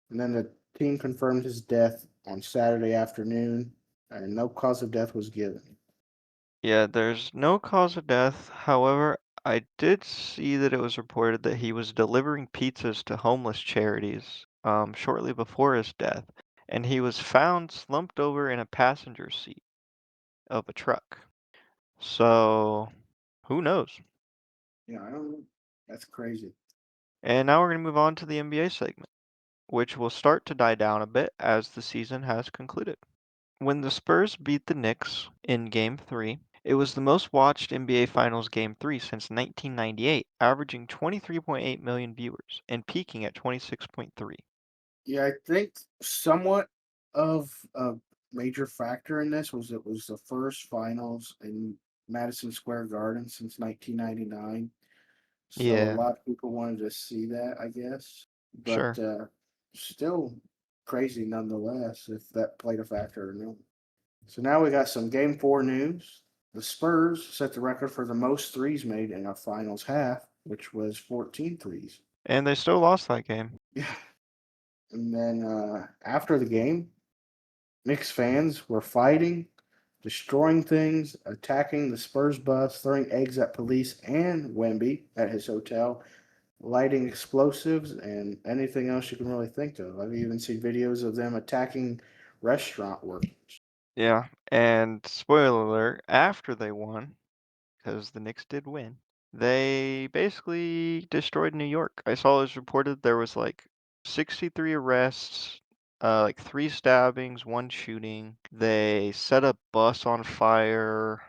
And then the team confirmed his death on Saturday afternoon, and no cause of death was given. Yeah, there's no cause of death. However, I did see that it was reported that he was delivering pizzas to homeless charities shortly before his death, and he was found slumped over in a passenger seat of a truck. So, who knows? Yeah, I don't know. That's crazy. And now we're going to move on to the NBA segment, which will start to die down a bit as the season has concluded. When the Spurs beat the Knicks in Game 3, It was the most watched NBA Finals Game 3 since 1998, averaging 23.8 million viewers and peaking at 26.3. Yeah, I think somewhat of a major factor in this was it was the first finals in Madison Square Garden since 1999. So a Yeah, lot of people wanted to see that, I guess. But sure. still crazy nonetheless, if that played a factor or not. So now we got some game four news. The Spurs set the record for the most threes made in a finals half, which was 14 threes. And they still lost that game. Yeah. And then after the game, Knicks fans were fighting, destroying things, attacking the Spurs bus, throwing eggs at police and Wemby at his hotel, lighting explosives, and anything else you can really think of. I've even seen videos of them attacking restaurant workers. Yeah, and spoiler alert, after they won, because the Knicks did win, they basically destroyed New York. I saw it was reported there was like 63 arrests, like 3 stabbings, 1 shooting. They set a bus on fire.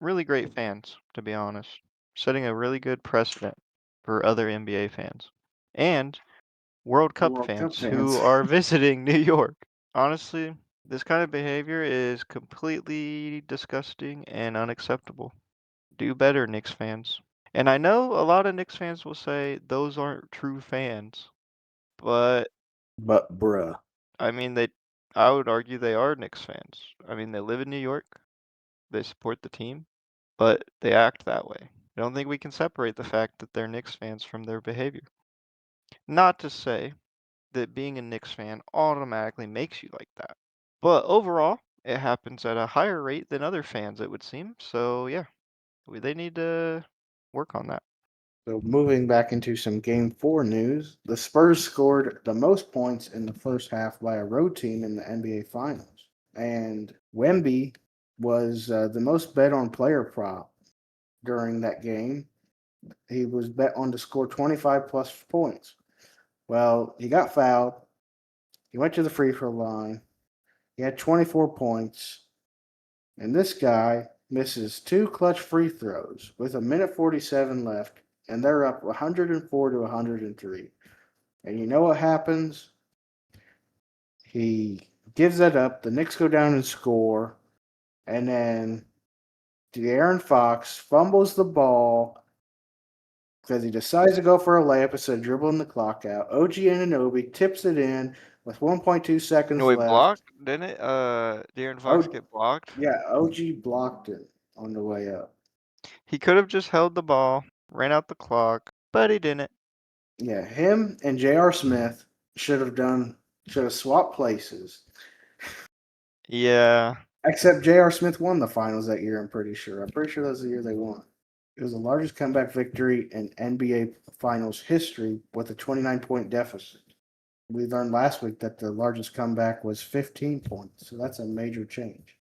Really great fans, to be honest. Setting a really good precedent for other NBA fans. And World The Cup World Cup fans who fans. are visiting New York. Honestly, this kind of behavior is completely disgusting and unacceptable. Do better, Knicks fans. And I know a lot of Knicks fans will say those aren't true fans, but But bruh. I would argue they are Knicks fans. I mean, they live in New York, they support the team, but they act that way. I don't think we can separate the fact that they're Knicks fans from their behavior. Not to say that being a Knicks fan automatically makes you like that. But overall, it happens at a higher rate than other fans, it would seem. So yeah, they need to work on that. So moving back into some game four news, the Spurs scored the most points in the first half by a road team in the NBA Finals. And Wemby was the most bet on player prop during that game. He was bet on to score 25 plus points. Well, he got fouled. He went to the free throw line. He had 24 points. And this guy misses two clutch free throws with a minute 47 left, and they're up 104 to 103. And you know what happens? He gives that up. The Knicks go down and score. And then De'Aaron Fox fumbles the ball because he decides to go for a layup instead of dribbling the clock out. OG Anunoby tips it in with 1.2 No, seconds we left. blocked, didn't it? De'Aaron Fox Oh, get blocked. yeah, OG blocked it on the way up. He could have just held the ball, ran out the clock, but he didn't. Yeah, him and J.R. Smith should have swapped places. Yeah, Except J.R. Smith won the finals that year, I'm pretty sure. I'm pretty sure that was the year they won. It was the largest comeback victory in NBA Finals history with a 29-point deficit. We learned last week that the largest comeback was 15 points, so that's a major change.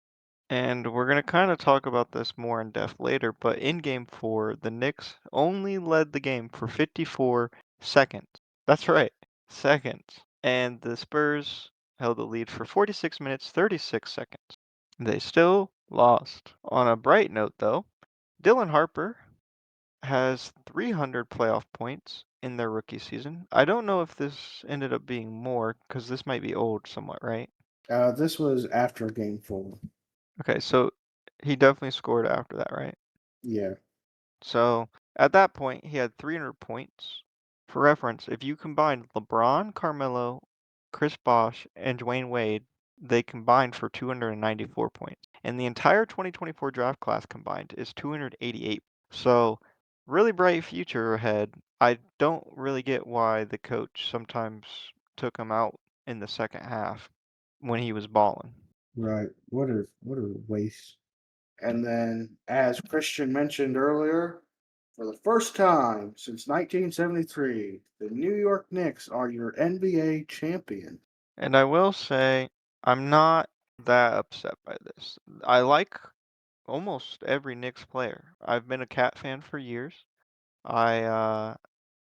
and we're gonna kind of talk about this more in depth later, but in game four, the Knicks only led the game for 54 seconds. That's right, seconds. And the Spurs held the lead for 46 minutes, 36 seconds. They still lost. On a bright note, though, Dylan Harper has 300 playoff points in their rookie season. I don't know if this ended up being more because this might be old somewhat, right? This was after game four. Okay, so he definitely scored after that, right? Yeah. So at that point, he had 300 points. For reference, if you combine LeBron, Carmelo, Chris Bosh, and Dwayne Wade, they combined for 294 points. And the entire 2024 draft class combined is 288. So, really bright future ahead. I don't really get why the coach sometimes took him out in the second half when he was balling. Right. What a waste. And then, as Christian mentioned earlier, for the first time since 1973, the New York Knicks are your NBA champion. And I will say, I'm not that upset by this. I like almost every Knicks player. I've been a Cat fan for years. I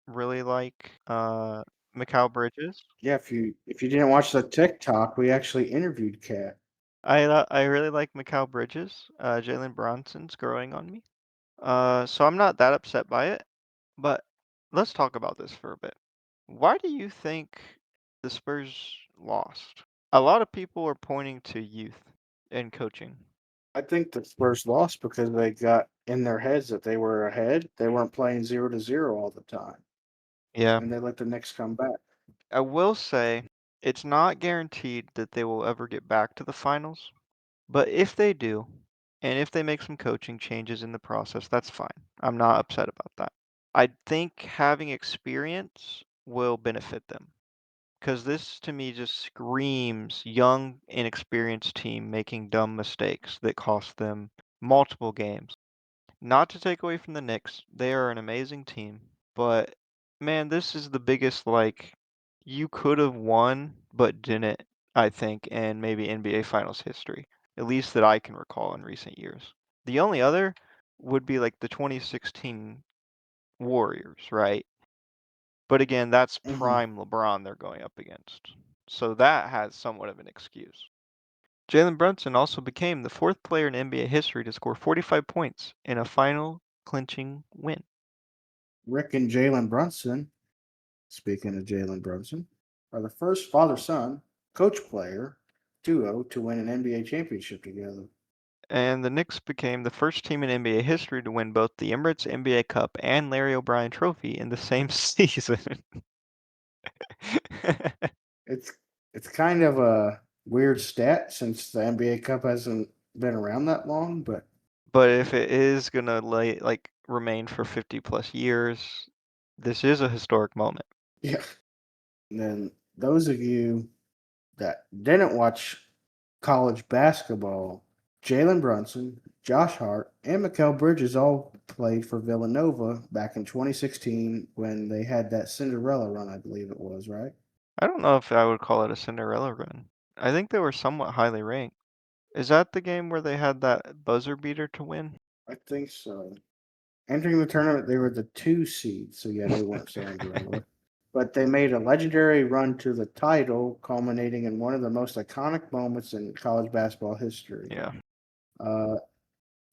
really like Mikal Bridges. Yeah, if you didn't watch the TikTok, we actually interviewed Cat. I really like Mikal Bridges. Jalen Bronson's growing on me. So I'm not that upset by it. But let's talk about this for a bit. Why do you think the Spurs lost? A lot of people are pointing to youth and coaching. I think the Spurs lost because they got in their heads that they were ahead. They weren't playing 0-0 all the time, Yeah. and they let the Knicks come back. I will say it's not guaranteed that they will ever get back to the finals, but if they do, and if they make some coaching changes in the process, that's fine. I'm not upset about that. I think having experience will benefit them. Because this to me just screams young, inexperienced team making dumb mistakes that cost them multiple games. Not to take away from the Knicks, they are an amazing team, but man, this is the biggest like you could have won but didn't, I think, in maybe NBA Finals history, at least that I can recall in recent years. The only other would be like the 2016 Warriors, right? But again, that's Hmm. prime LeBron they're going up against. So that has somewhat of an excuse. Jalen Brunson also became the fourth player in NBA history to score 45 points in a final clinching win. Rick and Jalen Brunson, speaking of Jalen Brunson, are the first father son coach player duo to win an NBA championship together. And the Knicks became the first team in NBA history to win both the Emirates NBA Cup and Larry O'Brien Trophy in the same season. It's it's kind of a weird stat since the NBA Cup hasn't been around that long, but But if it is gonna remain for 50 plus years, this is a historic moment. yeah. And then those of you that didn't watch college basketball, Jalen Brunson, Josh Hart, and Mikal Bridges all played for Villanova back in 2016 when they had that Cinderella run, I believe it was, right? I don't know if I would call it a Cinderella run. I think they were somewhat highly ranked. Is that the game where they had that buzzer beater to win? I think so. Entering the tournament, they were the two seed, so yeah, they weren't Cinderella. But they made a legendary run to the title, culminating in one of the most iconic moments in college basketball history. Yeah. Uh,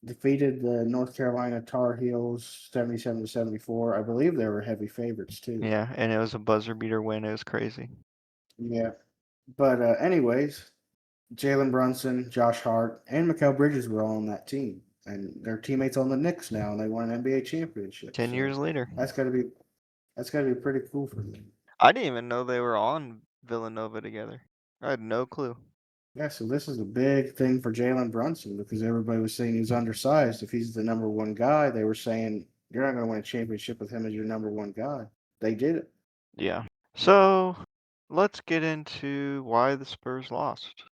Defeated the North Carolina Tar Heels 77 to 74. I believe they were heavy favorites too. Yeah, and it was a buzzer beater win. It was crazy. Yeah. But anyways, Jalen Brunson, Josh Hart, and Mikal Bridges were all on that team, and they're teammates on the Knicks now, and they won an NBA championship. 10 So years later. that's got to be that's got to be pretty cool for them. I didn't even know they were on Villanova together. I had no clue. Yeah, so this is a big thing for Jalen Brunson because everybody was saying he's undersized. If he's the number one guy, they were saying you're not going to win a championship with him as your number one guy. They did it. Yeah. So let's get into why the Spurs lost.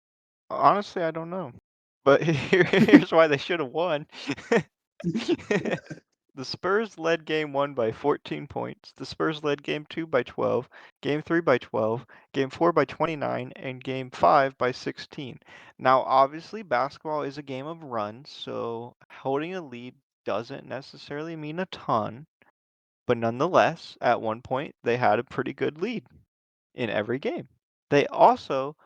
Honestly, I don't know. But here's why they should have won. The Spurs led game 1 by 14 points. The Spurs led game 2 by 12, game 3 by 12, game 4 by 29, and game 5 by 16. Now, obviously, basketball is a game of runs, so holding a lead doesn't necessarily mean a ton, but nonetheless, at one point, they had a pretty good lead in every game. They also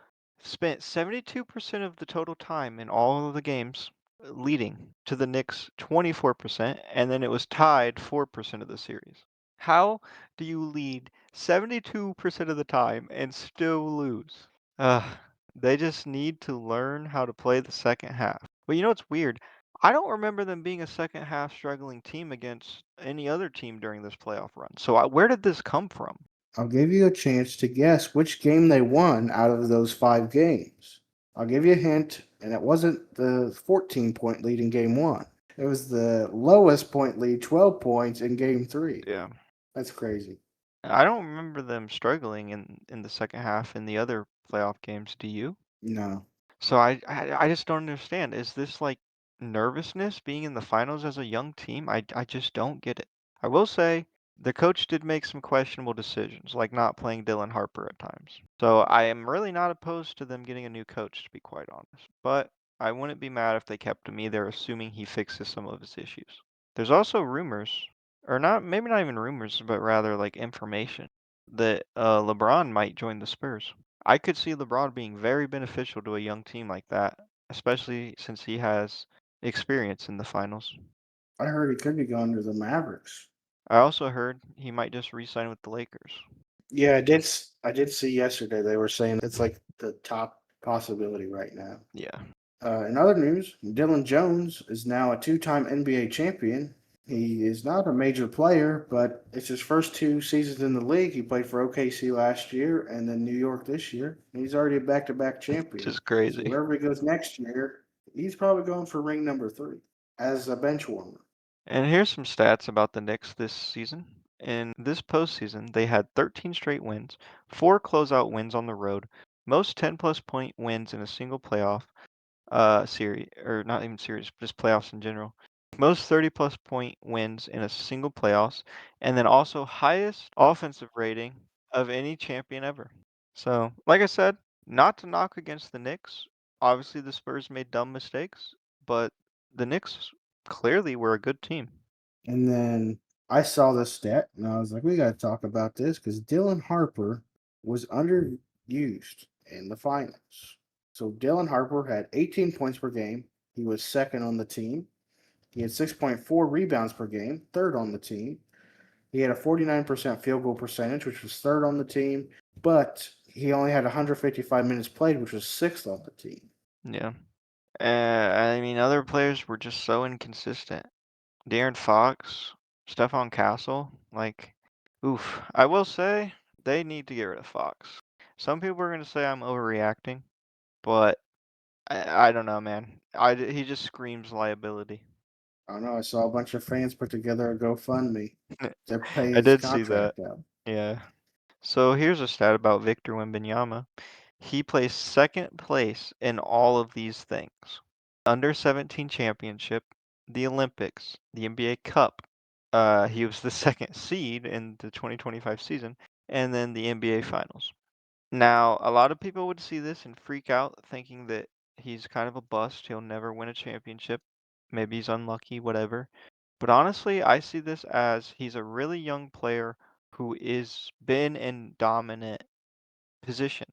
spent 72% of the total time in all of the games leading to the Knicks 24%, and then it was tied 4% of the series. How do you lead 72% of the time and still lose? They just need to learn how to play the second half. But you know what's weird? I don't remember them being a second half struggling team against any other team during this playoff run. So where did this come from? I'll give you a chance to guess which game they won out of those 5 games. I'll give you a hint, and it wasn't the 14-point lead in game one. It was the lowest point lead, 12 points in game three. Yeah. That's crazy. I don't remember them struggling in the second half in the other playoff games, do you? No. So I just don't understand. Is this like nervousness being in the finals as a young team? I just don't get it. I will say the coach did make some questionable decisions, like not playing Dylan Harper at times. So I am really not opposed to them getting a new coach, to be quite honest. But I wouldn't be mad if they kept him either, assuming he fixes some of his issues. There's also rumors, or not, maybe not even rumors, but rather like information that LeBron might join the Spurs. I could see LeBron being very beneficial to a young team like that. especially since he has experience in the finals. I heard he could be going to the Mavericks. I also heard he might just re-sign with the Lakers. Yeah, I did see yesterday they were saying it's like the top possibility right now. Yeah, In other news, Dylan Jones is now a two-time NBA champion. He is not a major player, but it's his first two seasons in the league. He played for OKC last year and then New York this year. He's already a back-to-back which champion. is So crazy. wherever he goes next year, he's probably going for ring number three as a bench warmer. And here's some stats about the Knicks this season. In this postseason, they had 13 straight wins, 4 closeout wins on the road, most 10 plus point wins in a single playoff series, or not even series, just playoffs in general. Most 30 plus point wins in a single playoffs, and then also highest offensive rating of any champion ever. So, like I said, not to knock against the Knicks. Obviously, the Spurs made dumb mistakes, but the Knicks clearly were a good team. And then I saw this stat and I was like, we got to talk about this because Dylan Harper was underused in the finals. So Dylan Harper had 18 points per game. He was second on the team. He had 6.4 rebounds per game, third on the team. He had a 49% field goal percentage, which was third on the team, but he only had 155 minutes played, which was sixth on the team. Yeah. I mean, other players were just so inconsistent. De'Aaron Fox, Stephon Castle, like, oof. I will say they need to get rid of Fox. Some people are gonna say I'm overreacting, but I don't know, man. He just screams liability. I don't know. I saw a bunch of fans put together a GoFundMe to pay I his did see that. contract out. Yeah. So here's a stat about Victor Wembanyama. He placed second place in all of these things. Under 17 championship, the Olympics, the NBA Cup. He was the second seed in the 2025 season, and then the NBA Finals. Now, a lot of people would see this and freak out, thinking that he's kind of a bust. He'll never win a championship. Maybe he's unlucky, whatever. But honestly, I see this as he's a really young player who is been in dominant positions.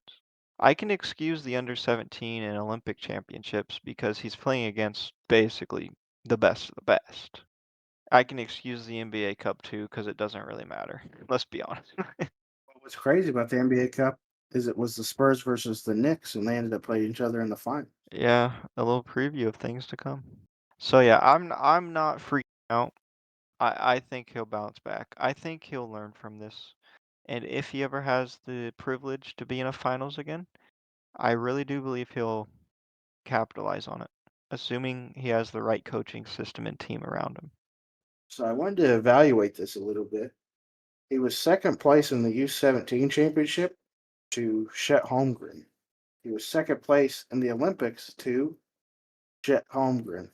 I can excuse the under 17 and Olympic championships because he's playing against basically the best of the best. I can excuse the NBA Cup too because it doesn't really matter. Let's be honest. What's crazy about the NBA Cup is it was the Spurs versus the Knicks, and they ended up playing each other in the final. Yeah, a little preview of things to come. So yeah, I'm not freaking out. I think he'll bounce back. I think he'll learn from this. And if he ever has the privilege to be in a finals again, I really do believe he'll capitalize on it, assuming he has the right coaching system and team around him. So I wanted to evaluate this a little bit. He was second place in the U17 championship to Chet Holmgren. He was second place in the Olympics to Chet Holmgren.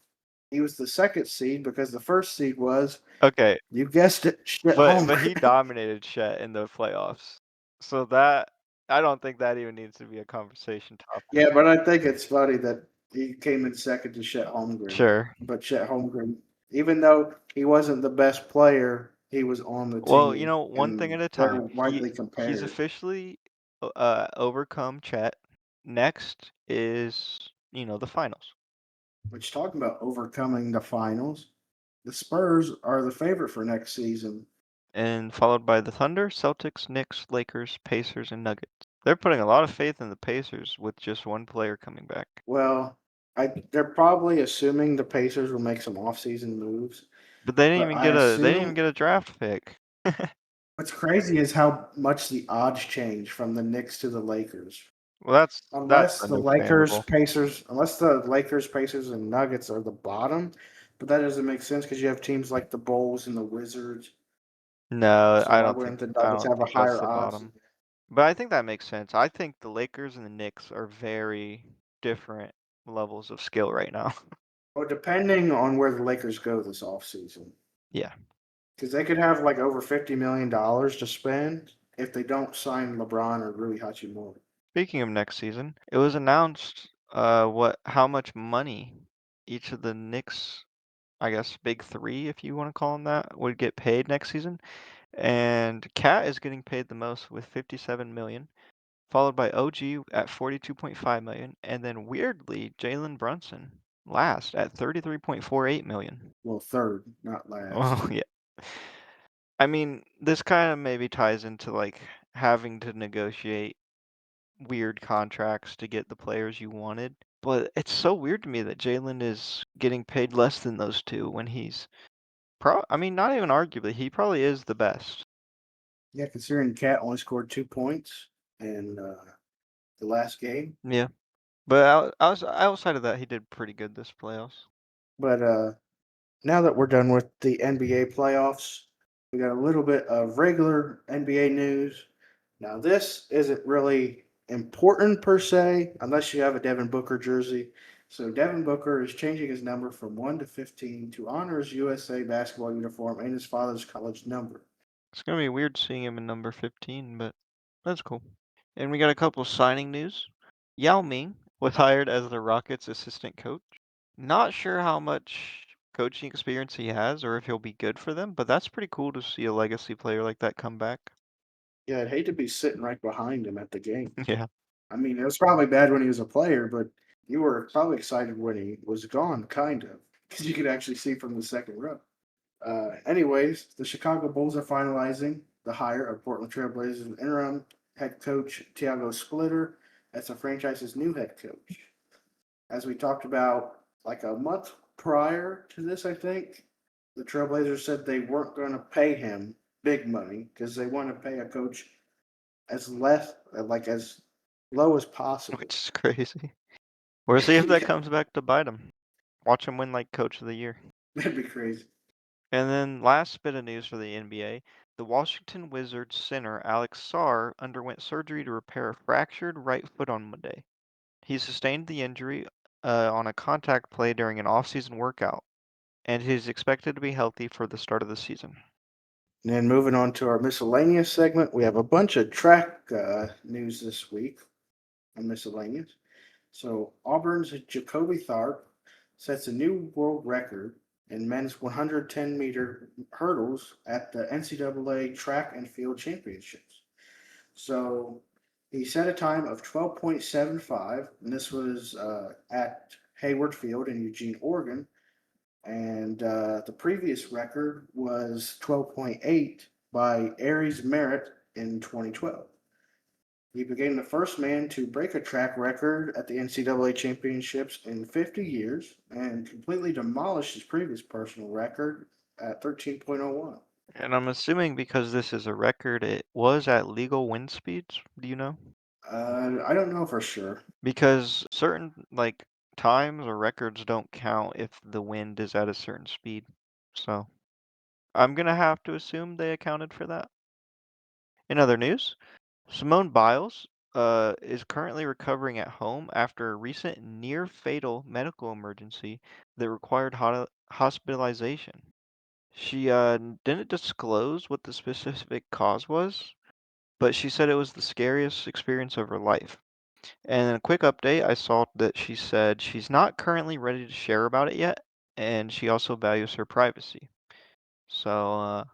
He was the second seed because the first seed was, Okay, you guessed it, Chet but he Holmgren. dominated Chet in the playoffs. So that I don't think that even needs to be a conversation topic. Yeah, but I think it's funny that he came in second to Chet Holmgren. Sure. But Chet Holmgren, even though he wasn't the best player, he was on the Well, team, one thing and at a they're time. widely He's compared. officially overcome Chet. Next is, the finals. Which, talking about overcoming the finals, the Spurs are the favorite for next season. And followed by the Thunder, Celtics, Knicks, Lakers, Pacers, and Nuggets. They're putting a lot of faith in the Pacers with just one player coming back. Well, they're probably assuming the Pacers will make some offseason moves, But they didn't but even I get a they didn't even assume get a draft pick. what's crazy is how much the odds change from the Knicks to the Lakers. Well, that's Unless the Lakers, understandable. Pacers, unless the Lakers, Pacers, and Nuggets are the bottom, but that doesn't make sense because you have teams like the Bulls and the Wizards. No, So why wouldn't the I Nuggets don't have a think that's higher the odds? bottom. But I think that makes sense. I think the Lakers and the Knicks are very different levels of skill right now. Well, depending on where the Lakers go this offseason. Yeah. Because they could have like over $50 million to spend if they don't sign LeBron or Rui Hachimura. Speaking of next season, it was announced how much money each of the Knicks, I guess big three, if you want to call them that, would get paid next season. And Cat is getting paid the most with 57 million. followed by OG at 42.5 million, and then weirdly Jalen Brunson last at 33.48 million. Well, third, not Well, last. yeah. I mean, this kind of maybe ties into like having to negotiate weird contracts to get the players you wanted. But it's so weird to me that Jalen is getting paid less than those two when he's I mean, not even arguably, he probably is the best. Yeah, considering Cat only scored 2 points in the last game. Yeah. But outside of that, he did pretty good this playoffs. But now that we're done with the NBA playoffs, we got a little bit of regular NBA news. Now, this isn't really important per se, unless you have a Devin Booker jersey. So, Devin Booker is changing his number from 1 to 15 to honor his USA basketball uniform and his father's college number. It's gonna be weird seeing him in number 15, but that's cool. And we got a couple signing news. Yao Ming was hired as the Rockets' assistant coach. Not sure how much coaching experience he has or if he'll be good for them, but that's pretty cool to see a legacy player like that come back. Yeah, I'd hate to be sitting right behind him at the games. Yeah. I mean, it was probably bad when he was a player, but you were probably excited when he was gone, kind of, because you could actually see from the second row. Anyways, the Chicago Bulls are finalizing the hire of Portland Trailblazers interim head coach Tiago Splitter as the franchise's new head coach. As we talked about like a month prior to this, I think, the Trailblazers said they weren't going to pay him big money because they want to pay a coach as less, like as low as Which possible. is crazy. We'll see if that Yeah, comes back to bite him. Watch him win like Coach of the Year. that'd be crazy. And then last bit of news for the NBA, the Washington Wizards center Alex Sarr underwent surgery to repair a fractured right foot on Monday. He sustained the injury on a contact play during an off-season workout, and he's expected to be healthy for the start of the season. And then moving on to our miscellaneous segment, we have a bunch of track news this week on miscellaneous. So Auburn's Jacoby Tharp sets a new world record in men's 110-meter hurdles at the NCAA Track and Field Championships. So he set a time of 12.75, and this was at Hayward Field in Eugene, Oregon. And the previous record was 12.8 by Aries Merritt in 2012. He became the first man to break a track record at the NCAA championships in 50 years and completely demolished his previous personal record at 13.01. And I'm assuming because this is a record, it was at legal wind speeds. Do you know? I don't know for sure. Because certain like times or records don't count if the wind is at a certain speed. So I'm gonna have to assume they accounted for that. In other news, Simone Biles is currently recovering at home after a recent near fatal medical emergency that required hospitalization. She didn't disclose what the specific cause was, but she said it was the scariest experience of her life. And a quick update, I saw that she said she's not currently ready to share about it yet, and she also values her privacy. So,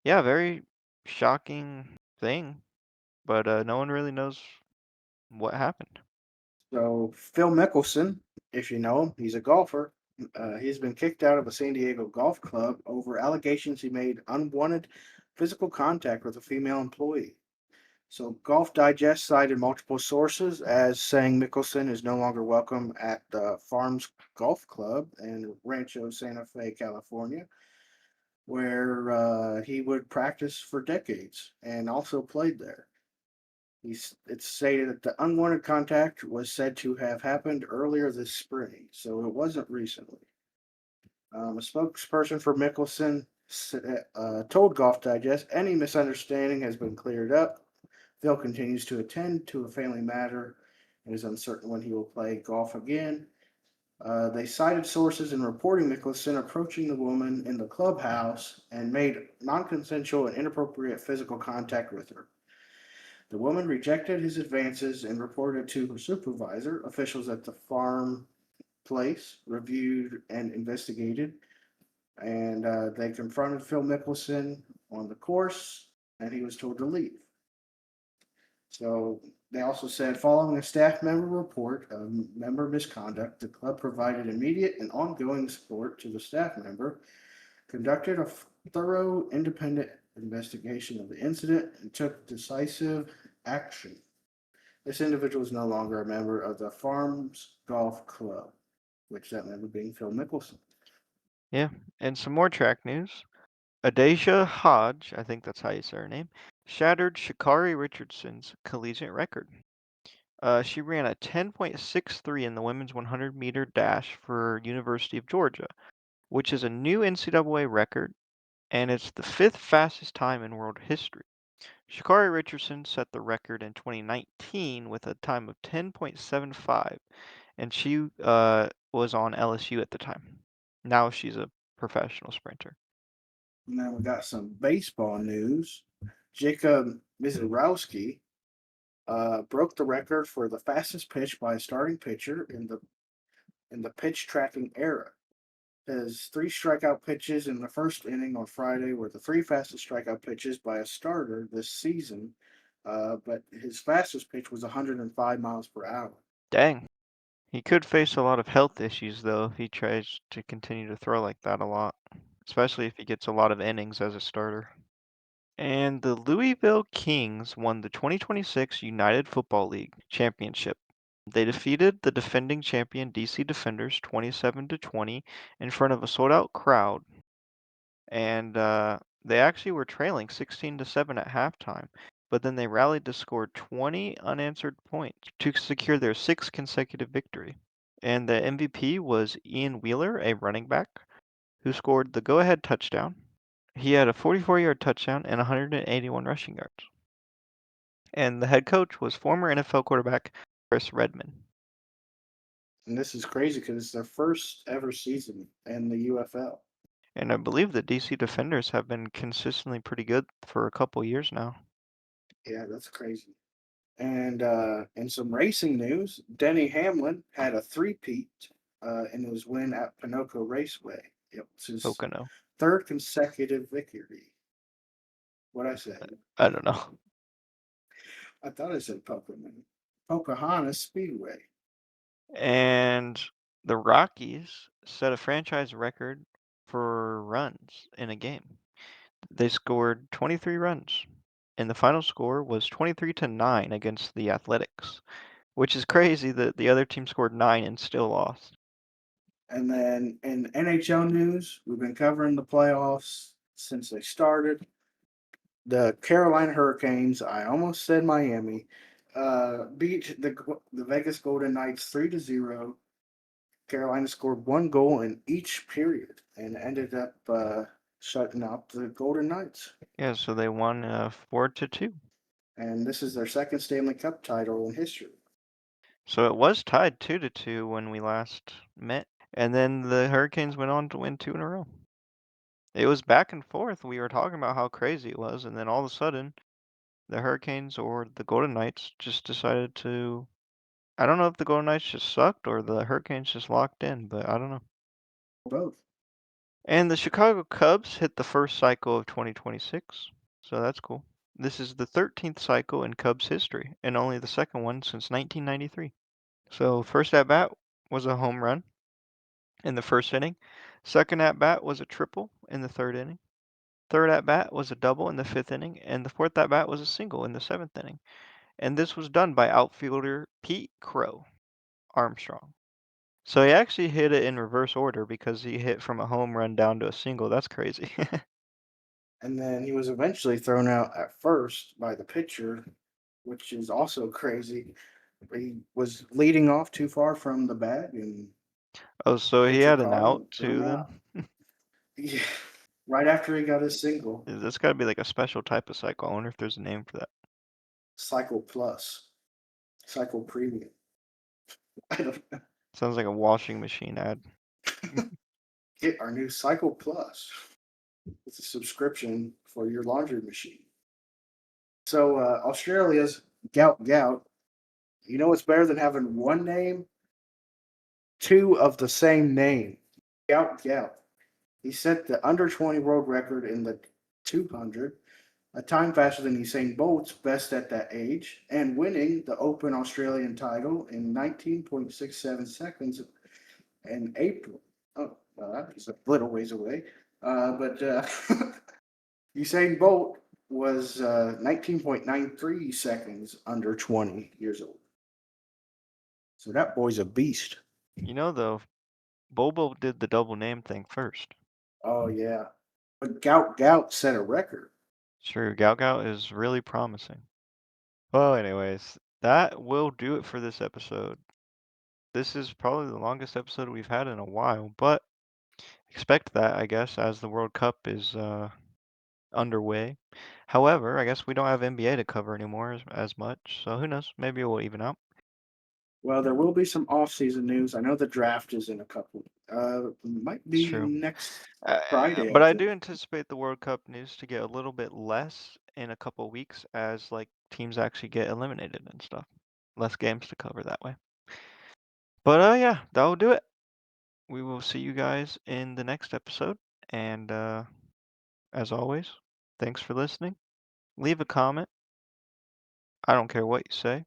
yeah, very shocking thing, but no one really knows what happened. So, Phil Mickelson, if you know him, he's a golfer. He's been kicked out of a San Diego golf club over allegations he made unwanted physical contact with a female employee. So, Golf Digest cited multiple sources as saying Mickelson is no longer welcome at the Farms Golf Club in Rancho Santa Fe, California, where he would practice for decades and also played there. It's stated that the unwanted contact was said to have happened earlier this spring, so it wasn't recently. A spokesperson for Mickelson told Golf Digest any misunderstanding has been cleared up. Phil continues to attend to a family matter and is uncertain when he will play golf again. They cited sources in reporting Mickelson approaching the woman in the clubhouse and made non consensual and inappropriate physical contact with her. The woman rejected his advances and reported to her supervisor. Officials at the farm place reviewed and investigated, and they confronted Phil Mickelson on the course, and he was told to leave. So They also said, following a staff member report of member misconduct, the club provided immediate and ongoing support to the staff member, conducted a thorough independent investigation of the incident, and took decisive action. This individual is no longer a member of the Farms Golf Club, which that member being Phil Mickelson. Yeah, and some more track news. Adasia Hodge, I think that's how you say her name, shattered Sha'Carri Richardson's collegiate record. She ran a 10.63 in the women's 100-meter dash for University of Georgia, which is a new NCAA record, and it's the fifth fastest time in world history. Sha'Carri Richardson set the record in 2019 with a time of 10.75, and she was on LSU at the time. Now she's a professional sprinter. Now we got some baseball news. Jacob Mizorowski broke the record for the fastest pitch by a starting pitcher in the pitch tracking era. His three strikeout pitches in the first inning on Friday were the three fastest strikeout pitches by a starter this season, but his fastest pitch was 105 miles per hour. Dang. He could face a lot of health issues, though, if he tries to continue to throw like that a lot, especially if he gets a lot of innings as a starter. And the Louisville Kings won the 2026 United Football League championship. They defeated the defending champion DC Defenders 27 to 20 in front of a sold-out crowd, and they actually were trailing 16 to 7 at halftime, but then they rallied to score 20 unanswered points to secure their sixth consecutive victory. And the MVP was Ian Wheeler, a running back, who scored the go-ahead touchdown. He had a 44-yard touchdown and 181 rushing yards. And the head coach was former NFL quarterback Chris Redman. And this is crazy because it's their first ever season in the UFL. And I believe the DC Defenders have been consistently pretty good for a couple years now. Yeah, that's crazy. And in some racing news, Denny Hamlin had a three-peat in his win at Pinocchio Raceway. It was his Pocono. third consecutive victory. What I say? I don't know. I thought I said Pokemon. Pocahontas Speedway. And the Rockies set a franchise record for runs in a game. They scored 23 runs, and the final score was 23 to 9 against the Athletics, which is crazy that the other team scored 9 and still lost. And then in NHL news, we've been covering the playoffs since they started. The Carolina Hurricanes, I almost said Miami, beat the Vegas Golden Knights 3-0. Carolina scored one goal in each period and ended up shutting out the Golden Knights. Yeah, so they won 4 to 2. And this is their second Stanley Cup title in history. So it was tied 2 to 2 when we last met, and then the Hurricanes went on to win 2 in a row. It was back and forth. We were talking about how crazy it was, and then all of a sudden, the Hurricanes or the Golden Knights just decided to. I don't know if the Golden Knights just sucked or the Hurricanes just locked in, but I don't know. Both. And the Chicago Cubs hit the first cycle of 2026, so that's cool. This is the 13th cycle in Cubs history, and only the second one since 1993. So, first at bat was a home run in the first inning. Second at bat was a triple in the third inning. Third at bat was a double in the fifth inning, and the fourth at bat was a single in the seventh inning. And this was done by outfielder Pete Crow Armstrong. So he actually hit it in reverse order because he hit from a home run down to a single. That's crazy. And then he was eventually thrown out at first by the pitcher, which is also crazy. He was leading off too far from the bag, and Oh, so he pitcher had an caught him out and threw too him then? out. Yeah. Right after he got his single, That's got to be like a special type of cycle. I wonder if there's a name for that. Cycle Plus, Cycle Premium. I don't know. Sounds like a washing machine ad. Get our new Cycle Plus. It's a subscription for your laundry machine. So Australia's Gout Gout. You know what's better than having one name? Two of the same name. Gout Gout. He set the under 20 world record in the 200 a time faster than Usain Bolt's best at that age, and winning the Open Australian title in 19.67 seconds in April. Oh, well, that was a little ways away. But Usain Bolt was 19.93 seconds under 20 years old. So that boy's a beast. You know, though, Bobo did the double name thing first. Oh, yeah. But Gout set a record. True, Gout Gout is really promising. Well, anyways, that will do it for this episode. This is probably the longest episode we've had in a while, but expect that, I guess, as the World Cup is underway. However, I guess we don't have NBA to cover anymore as much, so who knows? Maybe it will even out. Well, there will be some off-season news. I know the draft is in a couple. Might It's be true. next Friday, But I I do think. anticipate the World Cup news to get a little bit less in a couple weeks as like teams actually get eliminated and stuff. Less games to cover that way. But yeah, that'll do it. We will see you guys in the next episode. And as always, thanks for listening. Leave a comment. I don't care what you say,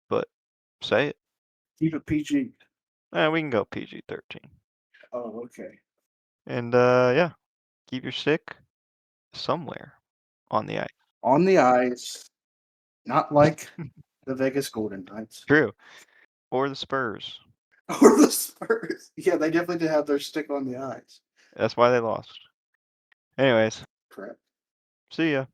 but say it. Keep it PG. We can go PG-13. Oh, okay. And yeah, keep your stick somewhere on the ice. On the ice, not like the Vegas Golden Knights True. Or the Spurs. or the Spurs. Yeah, they definitely did have their stick on the ice. That's why they lost. Anyways, Correct. see ya.